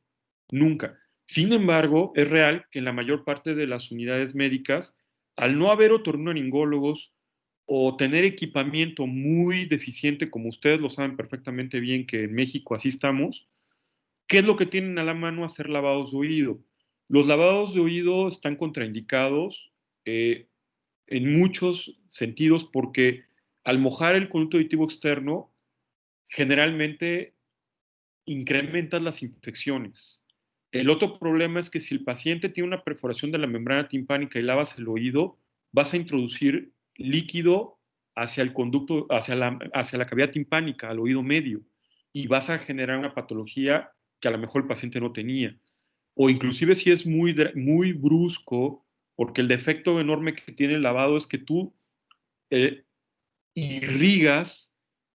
Nunca. Sin embargo, es real que en la mayor parte de las unidades médicas, al no haber otorrinolaringólogos o tener equipamiento muy deficiente, como ustedes lo saben perfectamente bien que en México así estamos, ¿qué es lo que tienen a la mano? Hacer lavados de oído. Los lavados de oído están contraindicados en muchos sentidos porque al mojar el conducto auditivo externo, generalmente incrementas las infecciones. El otro problema es que si el paciente tiene una perforación de la membrana timpánica y lavas el oído, vas a introducir líquido hacia el conducto, hacia la cavidad timpánica, al oído medio, y vas a generar una patología que a lo mejor el paciente no tenía. O inclusive si es muy, muy brusco, porque el defecto enorme que tiene el lavado es que tú irrigas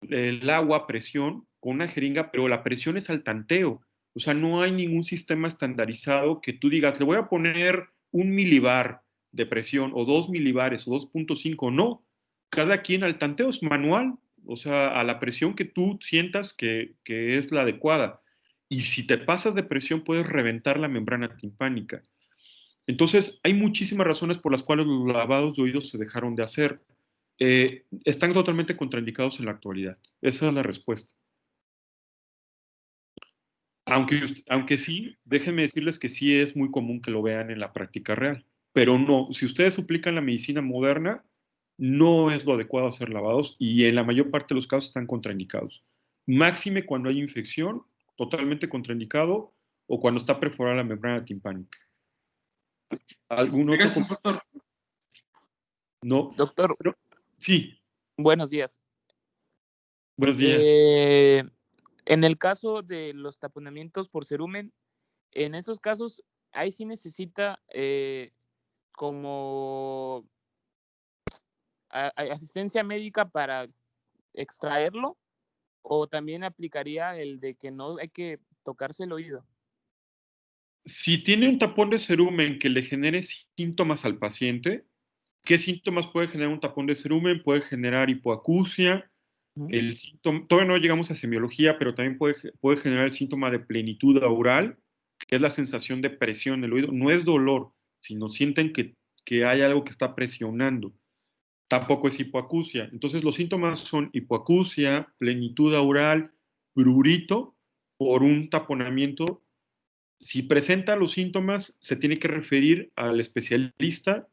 el agua a presión con una jeringa, pero la presión es al tanteo. O sea, no hay ningún sistema estandarizado que tú digas, le voy a poner 1 milibar de presión, o 2 milibares, o 2.5. No, cada quien al tanteo es manual, o sea, a la presión que tú sientas que es la adecuada. Y si te pasas de presión, puedes reventar la membrana timpánica. Entonces, hay muchísimas razones por las cuales los lavados de oídos se dejaron de hacer. Están totalmente contraindicados en la actualidad. Esa es la respuesta. Aunque sí, déjenme decirles que sí es muy común que lo vean en la práctica real. Pero no, si ustedes aplican la medicina moderna, no es lo adecuado hacer lavados y en la mayor parte de los casos están contraindicados. Máxime cuando hay infección, totalmente contraindicado, o cuando está perforada la membrana timpánica. ¿Algún otro? Gracias, doctor. No. Doctor. Sí. Buenos días. Buenos días. En el caso de los taponamientos por cerumen, en esos casos, ahí sí necesita como asistencia médica para extraerlo, o también aplicaría el de que no hay que tocarse el oído. Si tiene un tapón de cerumen que le genere síntomas al paciente, ¿qué síntomas puede generar un tapón de cerumen? Puede generar hipoacusia. El síntoma, todavía no llegamos a semiología, pero también puede generar el síntoma de plenitud aural, que es la sensación de presión en el oído. No es dolor, sino sienten que hay algo que está presionando. Tampoco es hipoacusia. Entonces los síntomas son hipoacusia, plenitud aural, prurito por un taponamiento. Si presenta los síntomas, se tiene que referir al especialista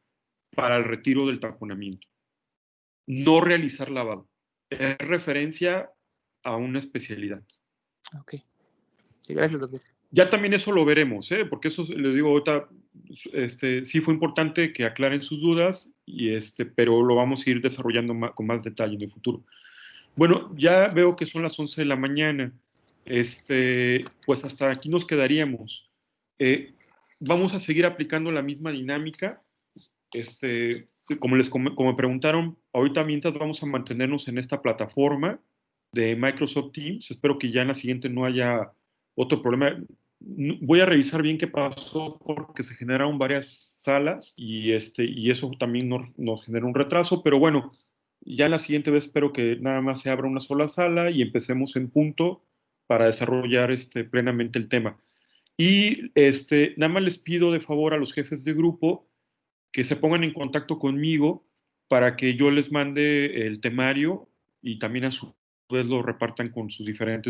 para el retiro del taponamiento. No realizar lavado. Es referencia a una especialidad. Ok. Sí, gracias, doctor. Ya también eso lo veremos, porque eso les digo ahorita, sí fue importante que aclaren sus dudas, pero lo vamos a ir desarrollando con más detalle en el futuro. Bueno, ya veo que son las 11 de la mañana. Pues hasta aquí nos quedaríamos. Vamos a seguir aplicando la misma dinámica. Como me preguntaron, ahorita mientras vamos a mantenernos en esta plataforma de Microsoft Teams. Espero que ya en la siguiente no haya otro problema. Voy a revisar bien qué pasó porque se generaron varias salas y eso también nos genera un retraso, pero bueno, ya en la siguiente vez espero que nada más se abra una sola sala y empecemos en punto para desarrollar plenamente el tema. Y nada más les pido de favor a los jefes de grupo que se pongan en contacto conmigo para que yo les mande el temario y también a su vez lo repartan con sus diferentes